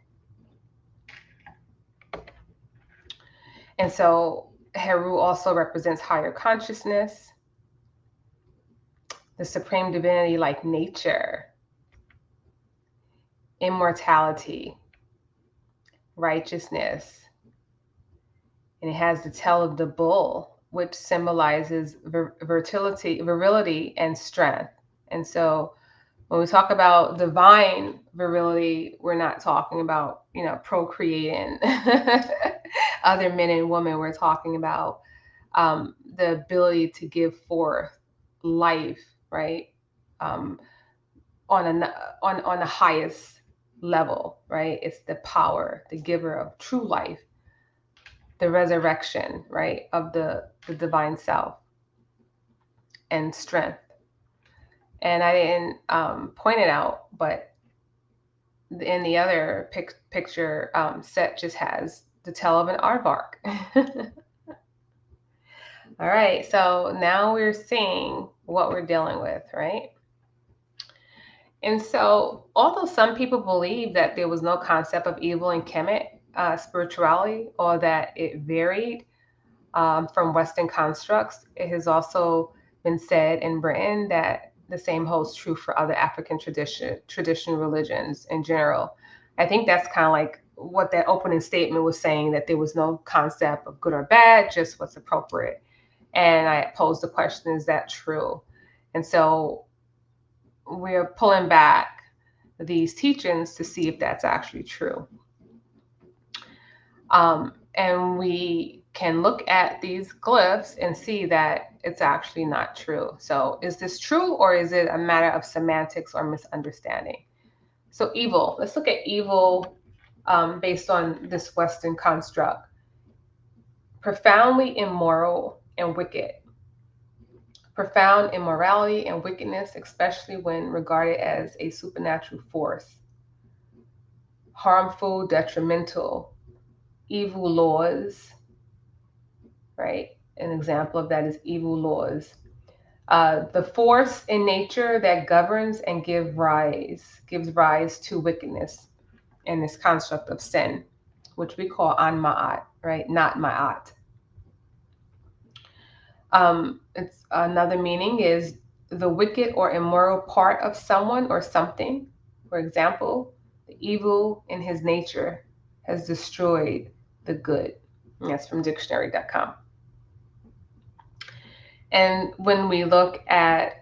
And so Heru also represents higher consciousness, the supreme divinity like nature, immortality, righteousness. And it has the tail of the bull, which symbolizes virility and strength. And so when we talk about divine virility, we're not talking about, procreating other men and women. We're talking about the ability to give forth life, right? On the highest level, right? It's the power, the giver of true life, the resurrection, right, of the divine self and strength. And I didn't point it out, but in the other picture, Set just has the tail of an aardvark. All right, so now we're seeing what we're dealing with, right? And so, although some people believe that there was no concept of evil in Kemet spirituality, or that it varied from Western constructs, it has also been said in Britain that the same holds true for other African tradition religions in general. I think that's kind of like what that opening statement was saying, that there was no concept of good or bad, just what's appropriate. And I posed the question, is that true? And so we're pulling back these teachings to see if that's actually true. And we can look at these glyphs and see that it's actually not true. So is this true, or is it a matter of semantics or misunderstanding? So evil, let's look at evil based on this Western construct. Profoundly immoral and wicked. Profound immorality and wickedness, especially when regarded as a supernatural force. Harmful, detrimental, evil laws, right? An example of that is evil laws. The force in nature that governs and gives rise to wickedness in this construct of sin, which we call an Maat, right? Not Ma'at. It's another meaning is the wicked or immoral part of someone or something. For example, the evil in his nature has destroyed the good. And that's from dictionary.com. And when we look at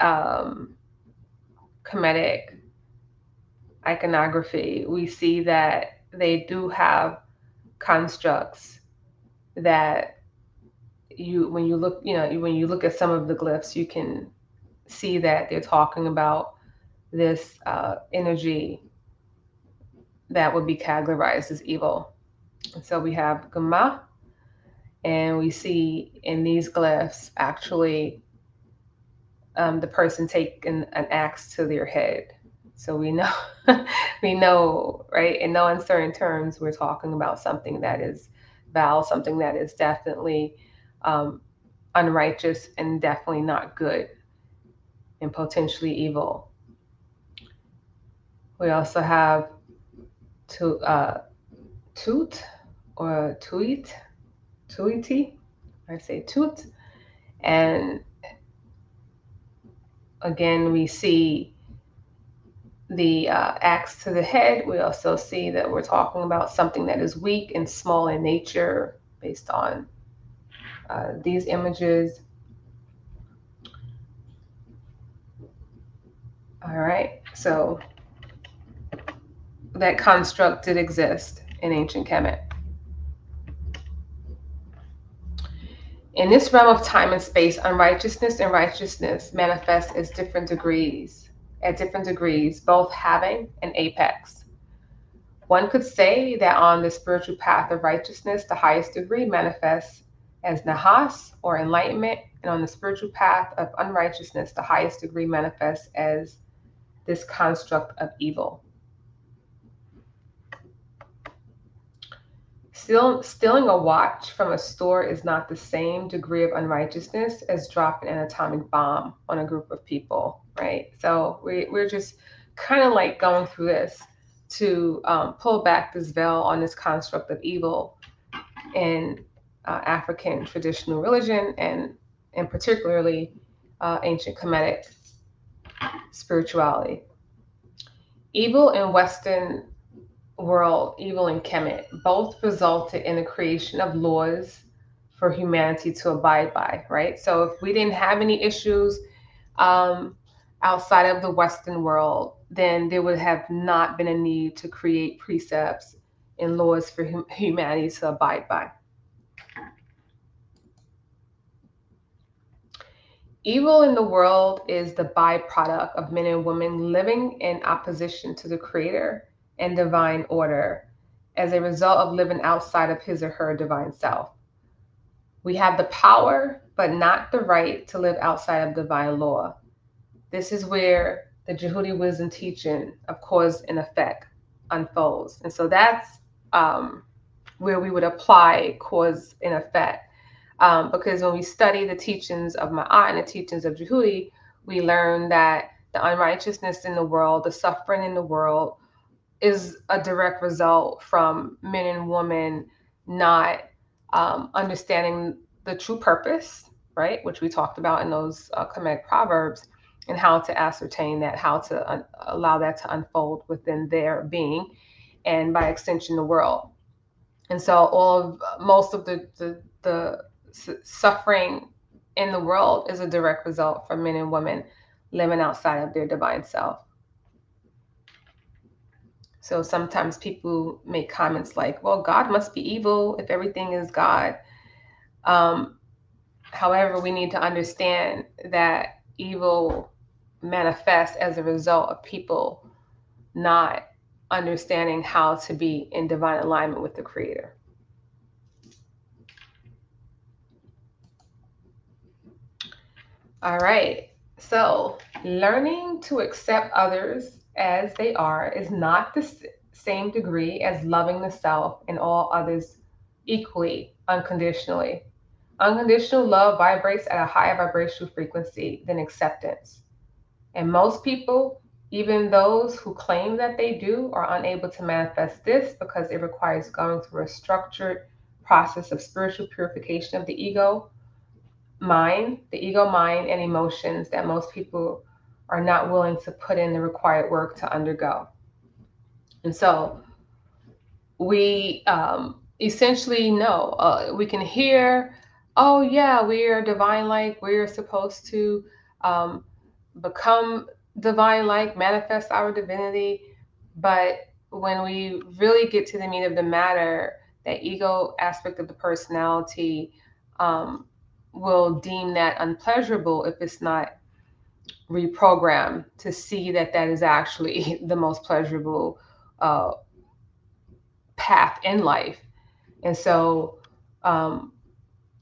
Kemetic iconography, we see that they do have constructs that when you look, when you look at some of the glyphs, you can see that they're talking about this energy that would be categorized as evil. And so we have Gama, and we see in these glyphs actually the person taking an axe to their head. So we know, we know, right? In no uncertain terms, we're talking about something that is foul, something that is definitely um, unrighteous and definitely not good and potentially evil. We also have to toot or tuit, tuiti. I say toot, and again we see the axe to the head. We also see that we're talking about something that is weak and small in nature based on these images. All right, so that construct did exist in ancient Kemet. In this realm of time and space, unrighteousness and righteousness manifest as different degrees, at different degrees, both having an apex. One could say that on the spiritual path of righteousness, the highest degree manifests as nahas or enlightenment, and on the spiritual path of unrighteousness, the highest degree manifests as this construct of evil. Stealing a watch from a store is not the same degree of unrighteousness as dropping an atomic bomb on a group of people, right? So we're just kind of like going through this to pull back this veil on this construct of evil in African traditional religion and particularly ancient Kemetic spirituality. Evil in Western world, evil and Kemet, both resulted in the creation of laws for humanity to abide by, right? So if we didn't have any issues um, outside of the Western world, then there would have not been a need to create precepts and laws for humanity to abide by. Evil in the world is the byproduct of men and women living in opposition to the Creator and divine order as a result of living outside of his or her divine self. We have the power, but not the right to live outside of divine law. This is where the Jehudi wisdom teaching of cause and effect unfolds. And so that's where we would apply cause and effect. Because when we study the teachings of Ma'at and the teachings of Jehudi, we learn that the unrighteousness in the world, the suffering in the world, is a direct result from men and women not understanding the true purpose, right? Which we talked about in those Kemetic proverbs, and how to ascertain that, how to allow that to unfold within their being, and by extension, the world. And so, most of the suffering in the world is a direct result from men and women living outside of their divine self. So sometimes people make comments like, well, God must be evil if everything is God. Um, However, we need to understand that evil manifests as a result of people not understanding how to be in divine alignment with the Creator. All right. So learning to accept others as they are is not the same degree as loving the self and all others equally, unconditionally. Unconditional love vibrates at a higher vibrational frequency than acceptance. And most people, even those who claim that they do, are unable to manifest this because it requires going through a structured process of spiritual purification of the ego mind, and emotions that most people are not willing to put in the required work to undergo. And so we essentially know, we can hear, oh yeah, we are divine like, we're supposed to um, become divine like, manifest our divinity. But when we really get to the meat of the matter, that ego aspect of the personality um, will deem that unpleasurable if it's not reprogrammed to see that that is actually the most pleasurable uh, path in life. And so um,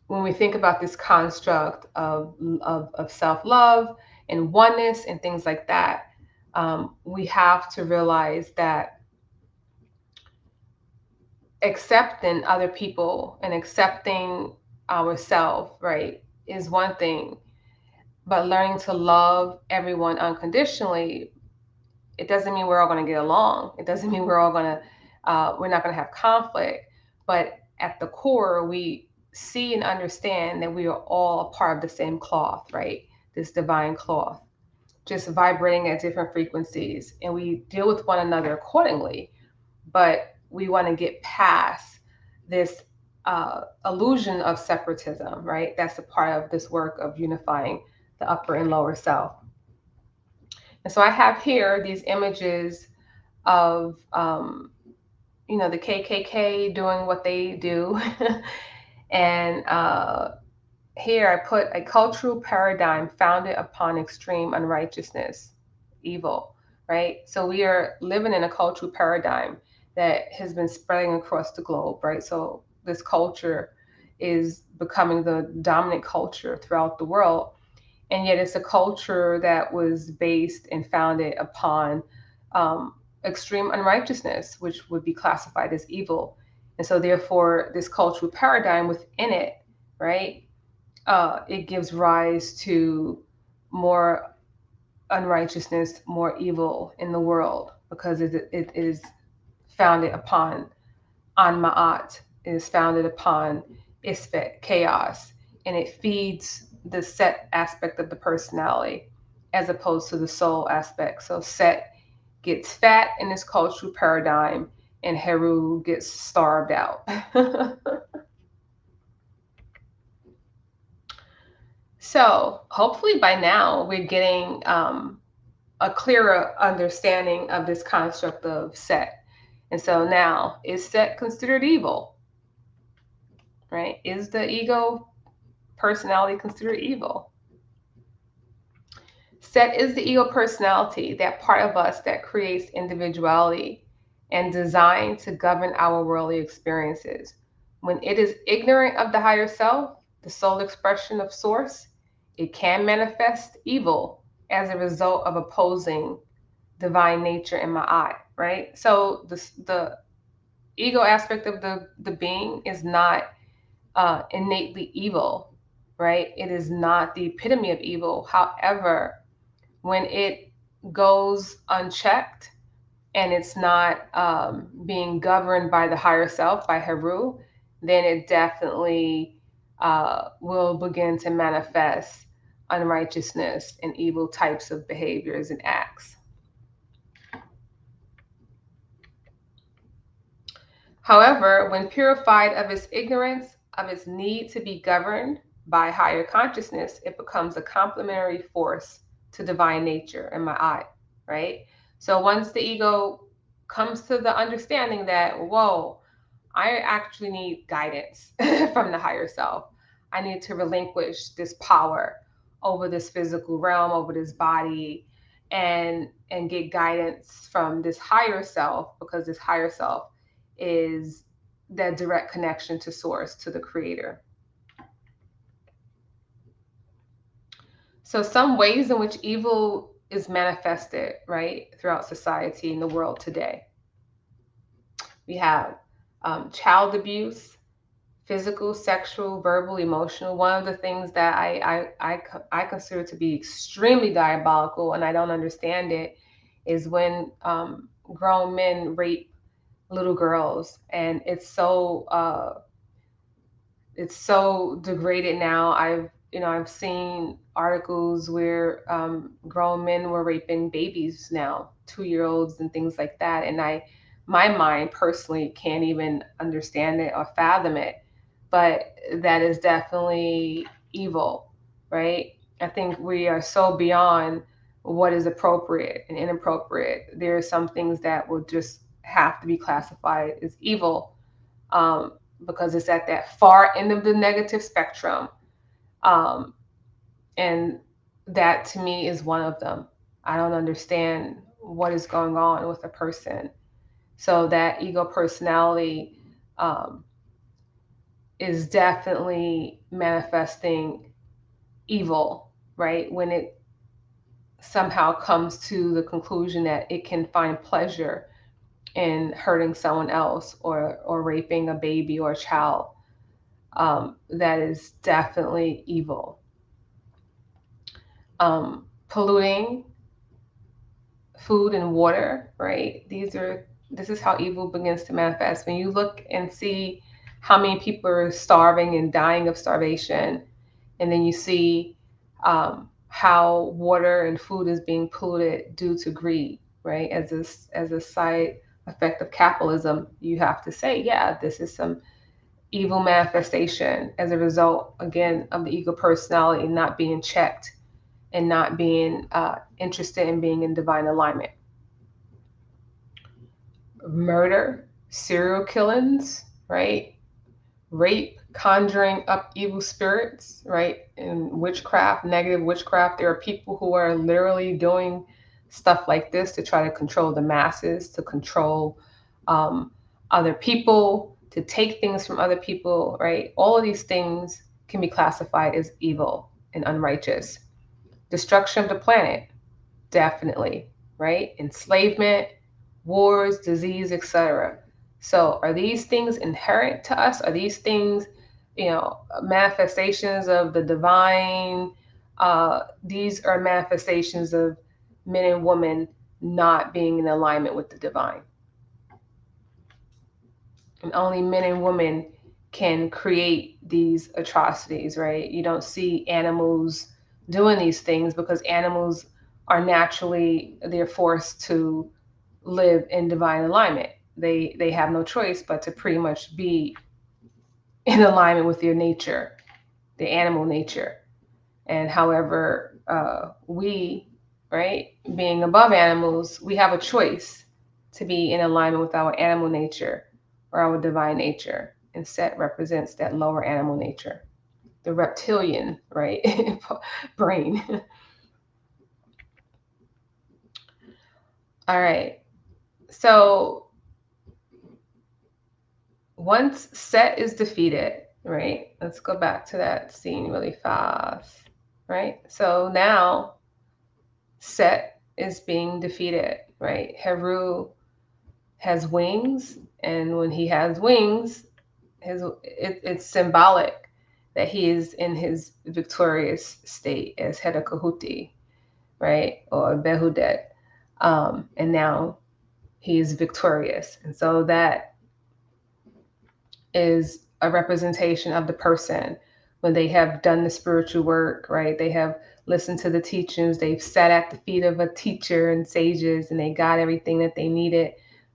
when we think about this construct of self-love and oneness and things like that, we have to realize that accepting other people and accepting ourselves, right, is one thing, but learning to love everyone unconditionally, it doesn't mean we're all going to get along. It doesn't mean we're not going to have conflict. But at the core, we see and understand that we are all a part of the same cloth, right? This divine cloth, just vibrating at different frequencies. And we deal with one another accordingly. But we want to get past this illusion of separatism, right? That's a part of this work of unifying the upper and lower self. And so I have here these images of, the KKK doing what they do. And here I put a cultural paradigm founded upon extreme unrighteousness, evil, right? So we are living in a cultural paradigm that has been spreading across the globe, right? So this culture is becoming the dominant culture throughout the world. And yet it's a culture that was based and founded upon um, extreme unrighteousness, which would be classified as evil. And so therefore this cultural paradigm within it, right, it gives rise to more unrighteousness, more evil in the world, because it is founded on Maat, it is founded upon Isfet, chaos, and it feeds the Set aspect of the personality as opposed to the soul aspect. So Set gets fat in this cultural paradigm, and Heru gets starved out. So hopefully by now we're getting a clearer understanding of this construct of Set. And so now, is Set considered evil? Right? Is the ego personality considered evil? Set is the ego personality, that part of us that creates individuality and designed to govern our worldly experiences. When it is ignorant of the higher self, the soul expression of source, it can manifest evil as a result of opposing divine nature in Maat, right? So the ego aspect of the being is not innately evil, right? It is not the epitome of evil. However, when it goes unchecked and it's not being governed by the higher self, by Heru, then it definitely will begin to manifest unrighteousness and evil types of behaviors and acts. However, when purified of its ignorance, of its need to be governed by higher consciousness, it becomes a complementary force to divine nature in Ma'at, right? So once the ego comes to the understanding that, whoa, I actually need guidance from the higher self. I need to relinquish this power over this physical realm, over this body, and get guidance from this higher self, because this higher self is that direct connection to source, to the creator. So some ways in which evil is manifested, right, throughout society and the world today. We have child abuse, physical, sexual, verbal, emotional. One of the things that I consider to be extremely diabolical, and I don't understand it, is when grown men rape little girls, and it's so degraded now. I've seen articles where grown men were raping babies now, 2 year olds and things like that, and my mind personally can't even understand it or fathom it, but that is definitely evil, right? I think we are so beyond what is appropriate and inappropriate. There are some things that will just have to be classified as evil, um, because it's at that far end of the negative spectrum. Um, and that to me is one of them. I don't understand what is going on with a person. So that ego personality um, is definitely manifesting evil, right? When it somehow comes to the conclusion that it can find pleasure in hurting someone else, or raping a baby or a child, that is definitely evil. Polluting food and water, right? This is how evil begins to manifest. When you look and see how many people are starving and dying of starvation, and then you see how water and food is being polluted due to greed, right? As a side effect of capitalism, you have to say, yeah, this is some evil manifestation as a result, again, of the ego personality not being checked and not being interested in being in divine alignment. Murder, serial killings, right? Rape, conjuring up evil spirits, right? And witchcraft, negative witchcraft. There are people who are literally doing stuff like this to try to control the masses, to control um, other people, to take things from other people, right? All of these things can be classified as evil and unrighteous. Destruction of the planet, definitely, right? Enslavement, wars, disease, etc. So, are these things inherent to us? Are these things, manifestations of the divine? These are manifestations of men and women not being in alignment with the divine. And only men and women can create these atrocities, right? You don't see animals doing these things because animals are naturally, they're forced to live in divine alignment. They have no choice but to pretty much be in alignment with their nature, the animal nature. And however, we, right, being above animals, we have a choice to be in alignment with our animal nature or our divine nature. And Set represents that lower animal nature, the reptilian, right, brain. All right. So once Set is defeated, right? Let's go back to that scene really fast, right? So now Set is being defeated, right? Heru has wings, and when he has wings, it's symbolic that he is in his victorious state as Hedekahuti, right, or Behudet, and now he is victorious, and so that is a representation of the person when they have done the spiritual work, right? They have listened to the teachings, they've sat at the feet of a teacher and sages, and they got everything that they needed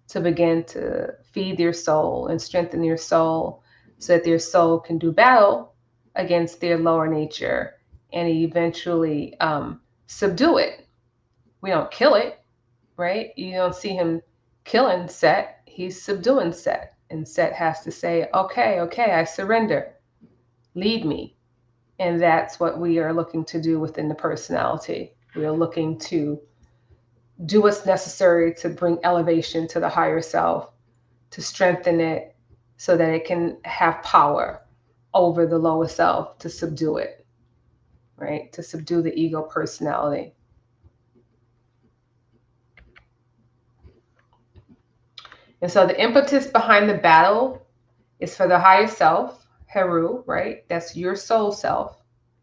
to begin to feed their soul and strengthen their soul so that their soul can do battle against their lower nature and eventually subdue it. We don't kill it, right? You don't see him killing Set, he's subduing Set. And Set has to say, okay, okay, I surrender. Lead me. And that's what we are looking to do within the personality. We are looking to do what's necessary to bring elevation to the higher self, to strengthen it so that it can have power over the lower self, to subdue it, right? To subdue the ego personality. And so the impetus behind the battle is for the higher self, Heru, right? That's your soul self,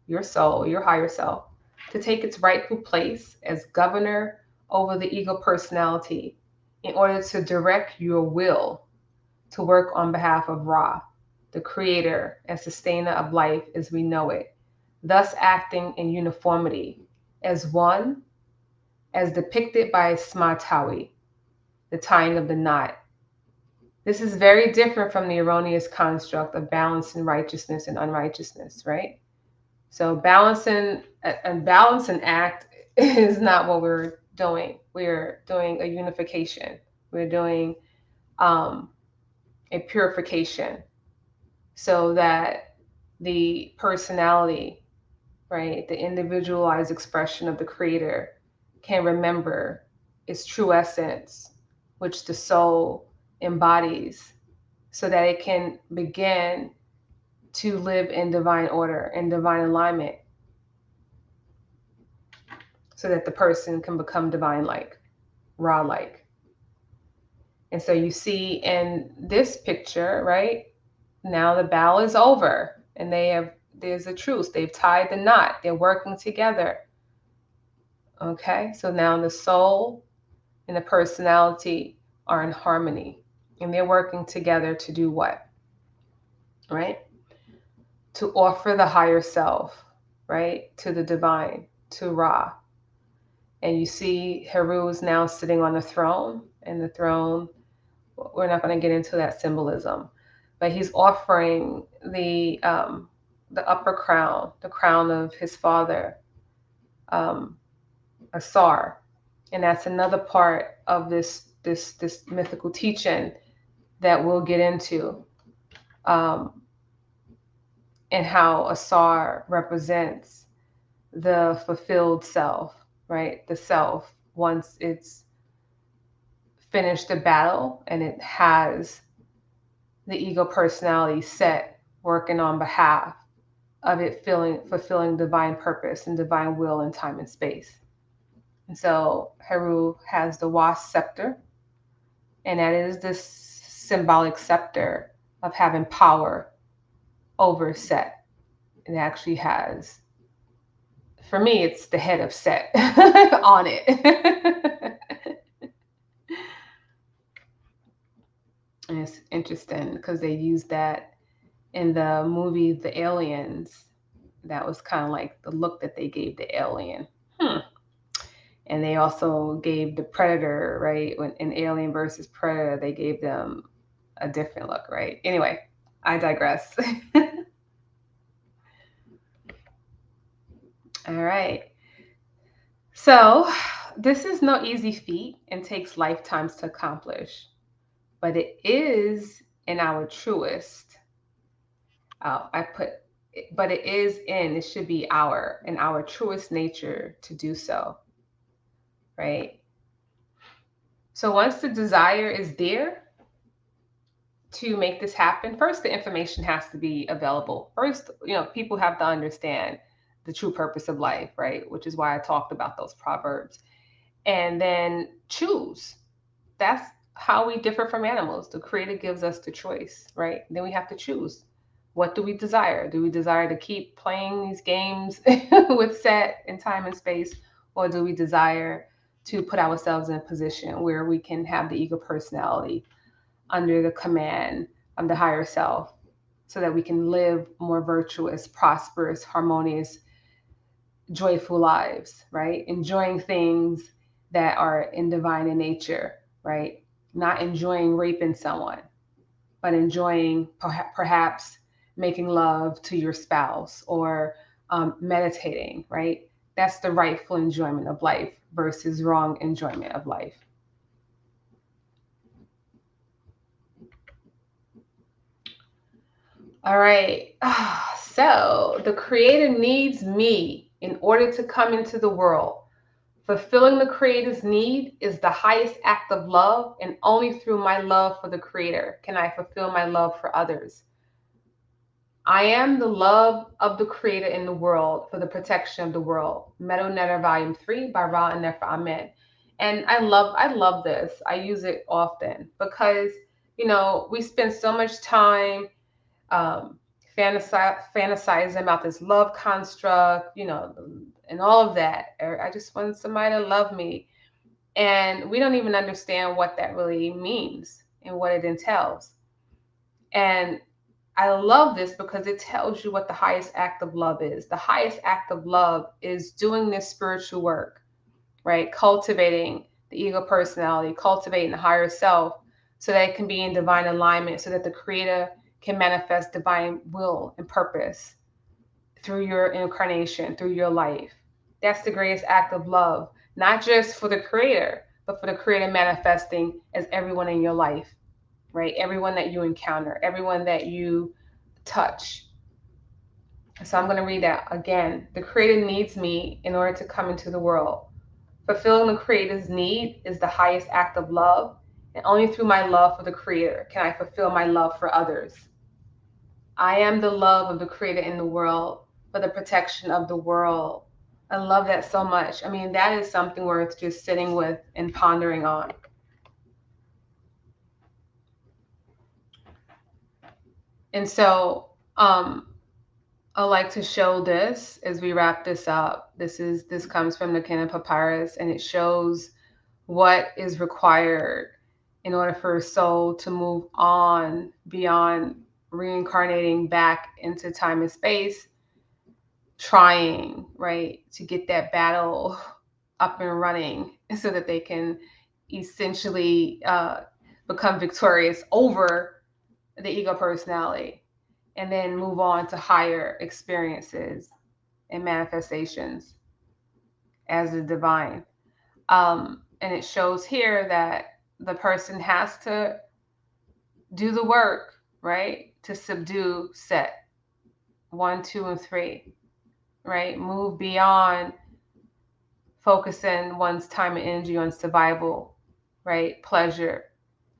your soul, your higher self, to take its rightful place as governor over the ego personality in order to direct your will to work on behalf of Ra, the creator and sustainer of life as we know it, thus acting in uniformity as one, as depicted by Smatawi, the tying of the knot. This is very different from the erroneous construct of balance and righteousness and unrighteousness, right? So balance and act is not what we're doing. We're doing a unification. We're doing um, a purification so that the personality, right, the individualized expression of the creator can remember its true essence, which the soul embodies, so that it can begin to live in divine order and divine alignment, so that the person can become divine like, Ra like. And so you see in this picture, right, now the battle is over and there's a truce. They've tied the knot. They're working together. Okay, so now the soul and the personality are in harmony and they're working together to do what? Right? To offer the higher self, right? To the divine, to Ra. And you see Heru is now sitting on the throne, and the throne, we're not going to get into that symbolism, but he's offering the upper crown, the crown of his father, um, Asar. And that's another part of this mythical teaching that we'll get into, um, and how Asar represents the fulfilled self, right? The self, once it's finished the battle and it has the ego personality set working on behalf of it fulfilling divine purpose and divine will in time and space. And so Heru has the wasp scepter, and that is this symbolic scepter of having power over Set. It actually has, for me, it's the head of Set on it. And it's interesting because they used that in the movie The Aliens. That was kind of like the look that they gave the alien. And they also gave the Predator, right? When in Alien versus Predator, they gave them a different look, right? Anyway, I digress. All right. So, this is no easy feat and takes lifetimes to accomplish, but it is in our truest. But it is it should be in our truest nature to do so, right? So once the desire is there to make this happen, first the information has to be available. First, people have to understand the true purpose of life, right? Which is why I talked about those proverbs. And then choose. That's how we differ from animals. The creator gives us the choice, right? Then we have to choose. What do we desire? Do we desire to keep playing these games with Set in time and space? Or do we desire to put ourselves in a position where we can have the ego personality under the command of the higher self, so that we can live more virtuous, prosperous, harmonious, joyful lives, right? Enjoying things that are in divine in nature, right? Not enjoying raping someone, but enjoying perhaps making love to your spouse, or meditating, right? That's the rightful enjoyment of life versus wrong enjoyment of life. All right. So the creator needs me in order to come into the world. Fulfilling the creator's need is the highest act of love, and only through my love for the creator can I fulfill my love for others. I am the love of the creator in the world for the protection of the world. Meadow Netter Volume 3 by Ra and Nefer Amen. And I love this. I use it often because, we spend so much time um, fantasizing about this love construct, and all of that. Or I just want somebody to love me. And we don't even understand what that really means and what it entails. And I love this because it tells you what the highest act of love is. The highest act of love is doing this spiritual work, right? Cultivating the ego personality, cultivating the higher self so that it can be in divine alignment, so that the creator can manifest divine will and purpose through your incarnation, through your life. That's the greatest act of love, not just for the creator, but for the creator manifesting as everyone in your life, right? Everyone that you encounter, everyone that you touch. So I'm going to read that again. The creator needs me in order to come into the world. Fulfilling the creator's need is the highest act of love, and only through my love for the creator can I fulfill my love for others. I am the love of the creator in the world for the protection of the world. I love that so much. I mean, that is something worth just sitting with and pondering on. And so, I like to show this as we wrap this up. This comes from the Kemet Papyrus, and it shows what is required in order for a soul to move on beyond reincarnating back into time and space, trying, right, to get that battle up and running so that they can essentially become victorious over the ego personality and then move on to higher experiences and manifestations as the divine. And it shows here that the person has to do the work, right, to subdue Set 1, 2, and 3, right? Move beyond focusing one's time and energy on survival, right? Pleasure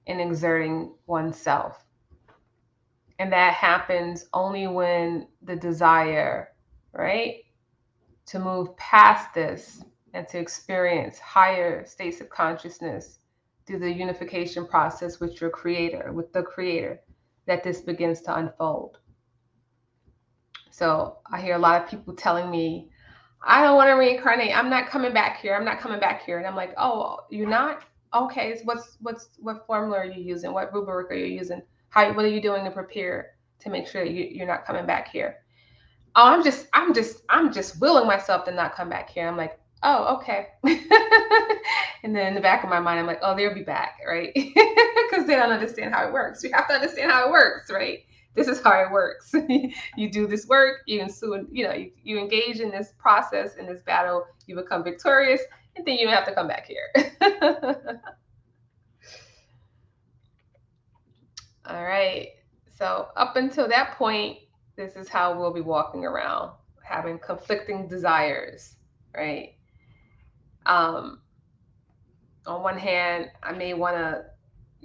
and exerting oneself. And that happens only when the desire, right, to move past this and to experience higher states of consciousness through the unification process with your creator, with the creator, that this begins to unfold. So I hear a lot of people telling me, I don't want to reincarnate. I'm not coming back here. I'm not coming back here. And I'm like, oh, you're not? Okay. So what formula are you using? What rubric are you using? What are you doing to prepare to make sure that you're not coming back here? Oh, I'm just willing myself to not come back here. I'm like, oh, okay. And then in the back of my mind, I'm like, oh, they'll be back, right? Because they don't understand how it works. We have to understand how it works, right? This is how it works. You do this work, you engage in this process, in this battle, you become victorious, and then you don't have to come back here. All right. So up until that point, this is how we'll be walking around, having conflicting desires, right? On one hand, I may want to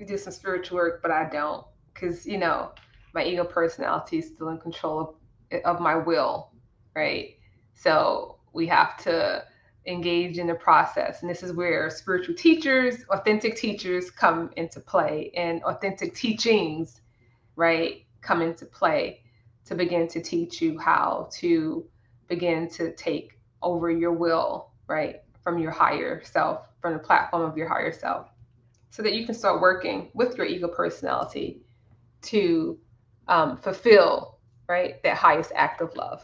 do some spiritual work, but I don't, because my ego personality is still in control of my will, right? So we have to engage in the process, and this is where spiritual teachers, authentic teachers, come into play, and authentic teachings, right, come into play to begin to teach you how to begin to take over your will, right, from your higher self, from the platform of your higher self, so that you can start working with your ego personality to fulfill, right, that highest act of love.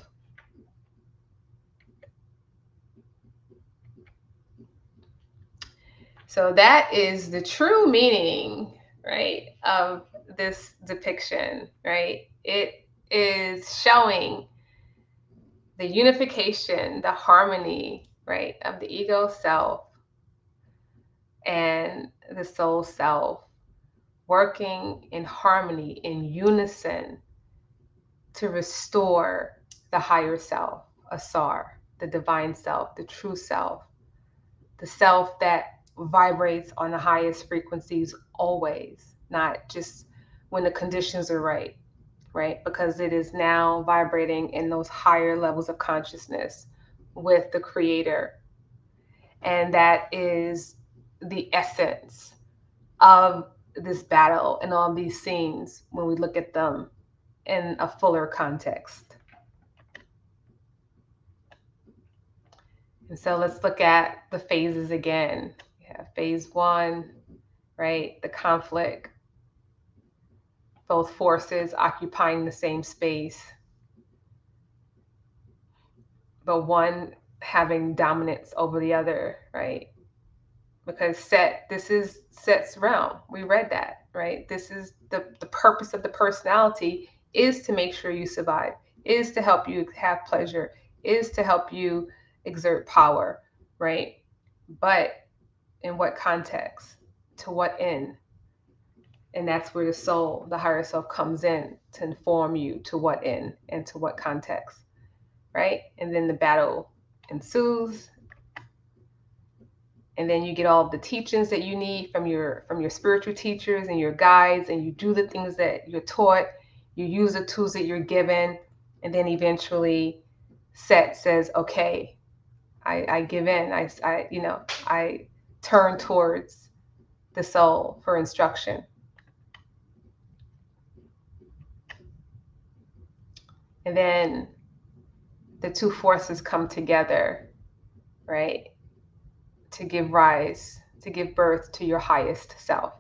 So that is the true meaning, right, of this depiction, right? It is showing the unification, the harmony, right, of the ego self and the soul self working in harmony, in unison, to restore the higher self, Asar, the divine self, the true self, the self that vibrates on the highest frequencies always, not just when the conditions are right, right? Because it is now vibrating in those higher levels of consciousness with the creator. And that is the essence of this battle and all these scenes when we look at them in a fuller context. And so let's look at the phases again. We have phase one, right? The conflict, both forces occupying the same space, but one having dominance over the other, right? Because Set, this is Set's realm. We read that, right? This is the purpose of the personality is to make sure you survive, is to help you have pleasure, is to help you exert power, right? But in what context? To what end? And that's where the soul, the higher self, comes in to inform you to what end and to what context, right? And then the battle ensues, and then you get all of the teachings that you need from your spiritual teachers and your guides, and you do the things that you're taught, you use the tools that you're given, and then eventually Set says, okay, I give in. I turn towards the soul for instruction. And then the two forces come together, right? To give rise, to give birth to your highest self,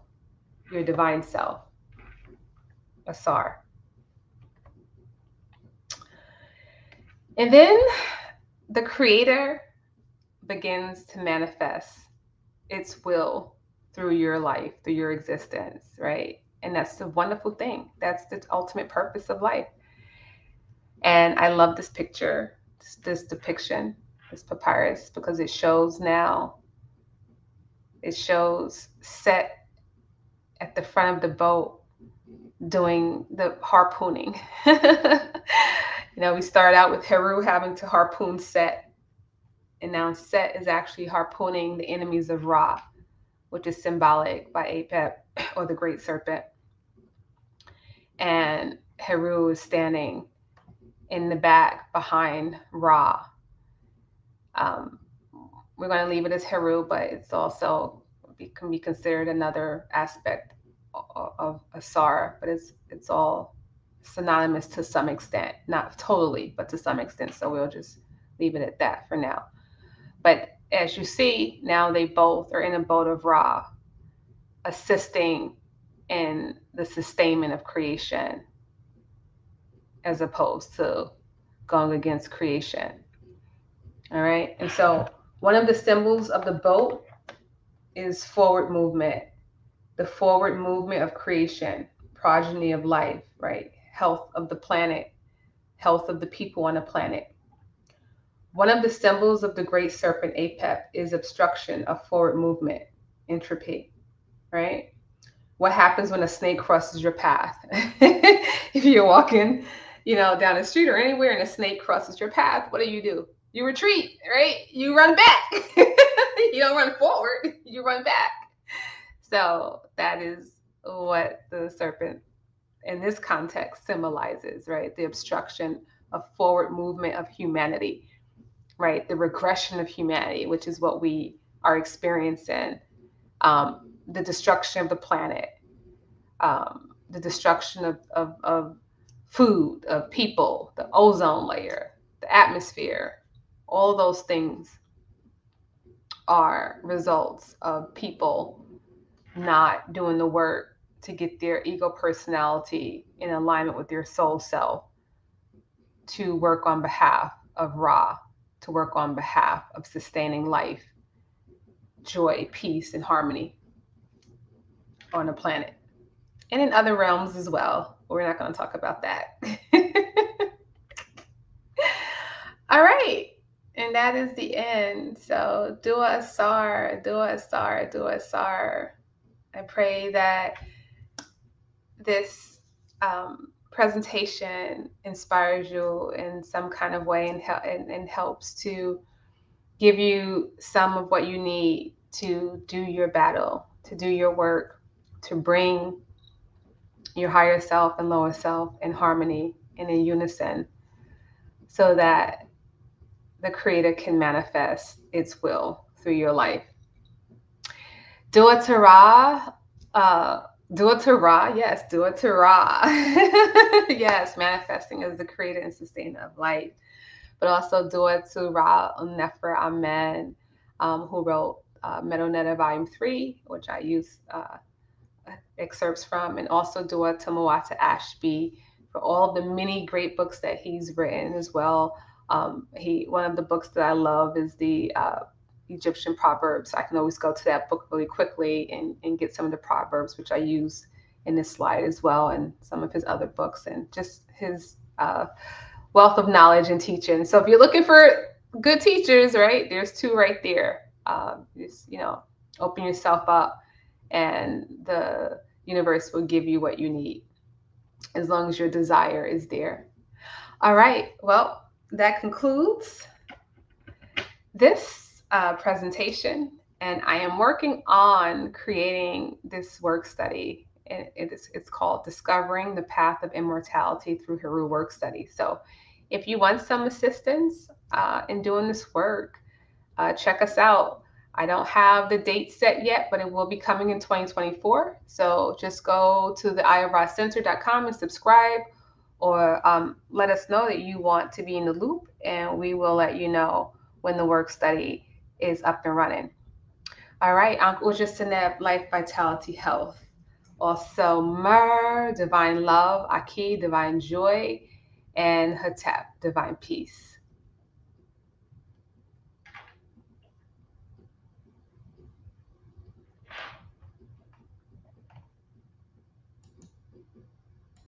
your divine self, Asar. And then the creator begins to manifest its will through your life, through your existence, right? And that's the wonderful thing. That's the ultimate purpose of life. And I love this picture, this depiction, this papyrus, because it shows Set at the front of the boat doing the harpooning. We start out with Heru having to harpoon Set, and now Set is actually harpooning the enemies of Ra, which is symbolic by Apep, or the great serpent. And Heru is standing in the back behind Ra. We're going to leave it as Heru, but it's also can be considered another aspect of Asar, but it's all synonymous to some extent, not totally, but to some extent. So we'll just leave it at that for now. But as you see, now they both are in a boat of Ra, assisting in the sustainment of creation, as opposed to going against creation. All right. And so one of the symbols of the boat is forward movement, the forward movement of creation, progeny of life, right? Health of the planet, health of the people on the planet. One of the symbols of the great serpent Apep is obstruction of forward movement, entropy, right? What happens when a snake crosses your path? If you're walking, down the street or anywhere and a snake crosses your path, what do? You retreat, right? You run back. You don't run forward, you run back. So that is what the serpent in this context symbolizes, right? The obstruction of forward movement of humanity, right? The regression of humanity, which is what we are experiencing. The destruction of the planet, the destruction of food, of people, the ozone layer, the atmosphere, all those things are results of people not doing the work to get their ego personality in alignment with their soul self, to work on behalf of Ra, to work on behalf of sustaining life, joy, peace, and harmony on the planet. And in other realms as well. We're not going to talk about that. All right. And that is the end. So Dua Asar, Dua Asar, Dua Asar. I pray that this presentation inspires you in some kind of way and helps to give you some of what you need to do your battle, to do your work, to bring your higher self and lower self in harmony and in unison, so that the creator can manifest its will through your life. Dua Tara, Do it to Ra. Yes, do it to Ra. Yes, manifesting as the creator and sustainer of life. But also do it to Ra Nefer Amen, who wrote Meronetta Volume 3, which I use excerpts from, and also do it to Muata Ashby for all the many great books that he's written as well. He One of the books that I love is the Egyptian Proverbs. I can always go to that book really quickly and get some of the Proverbs, which I use in this slide as well, and some of his other books, and just his wealth of knowledge and teaching. So if you're looking for good teachers, right, there's two right there. Just, open yourself up, and the universe will give you what you need as long as your desire is there. All right. Well, that concludes this presentation, and I am working on creating this work study. It's called Discovering the Path of Immortality through Heru Work Study. So if you want some assistance in doing this work, check us out. I don't have the date set yet, but it will be coming in 2024. So just go to the iRodCenter.com and subscribe, or let us know that you want to be in the loop, and we will let you know when the work study is up and running. All right, Uncle Seneb, Life, Vitality, Health. Also, Mer, Divine Love, Aki, Divine Joy, and Hetep, Divine Peace.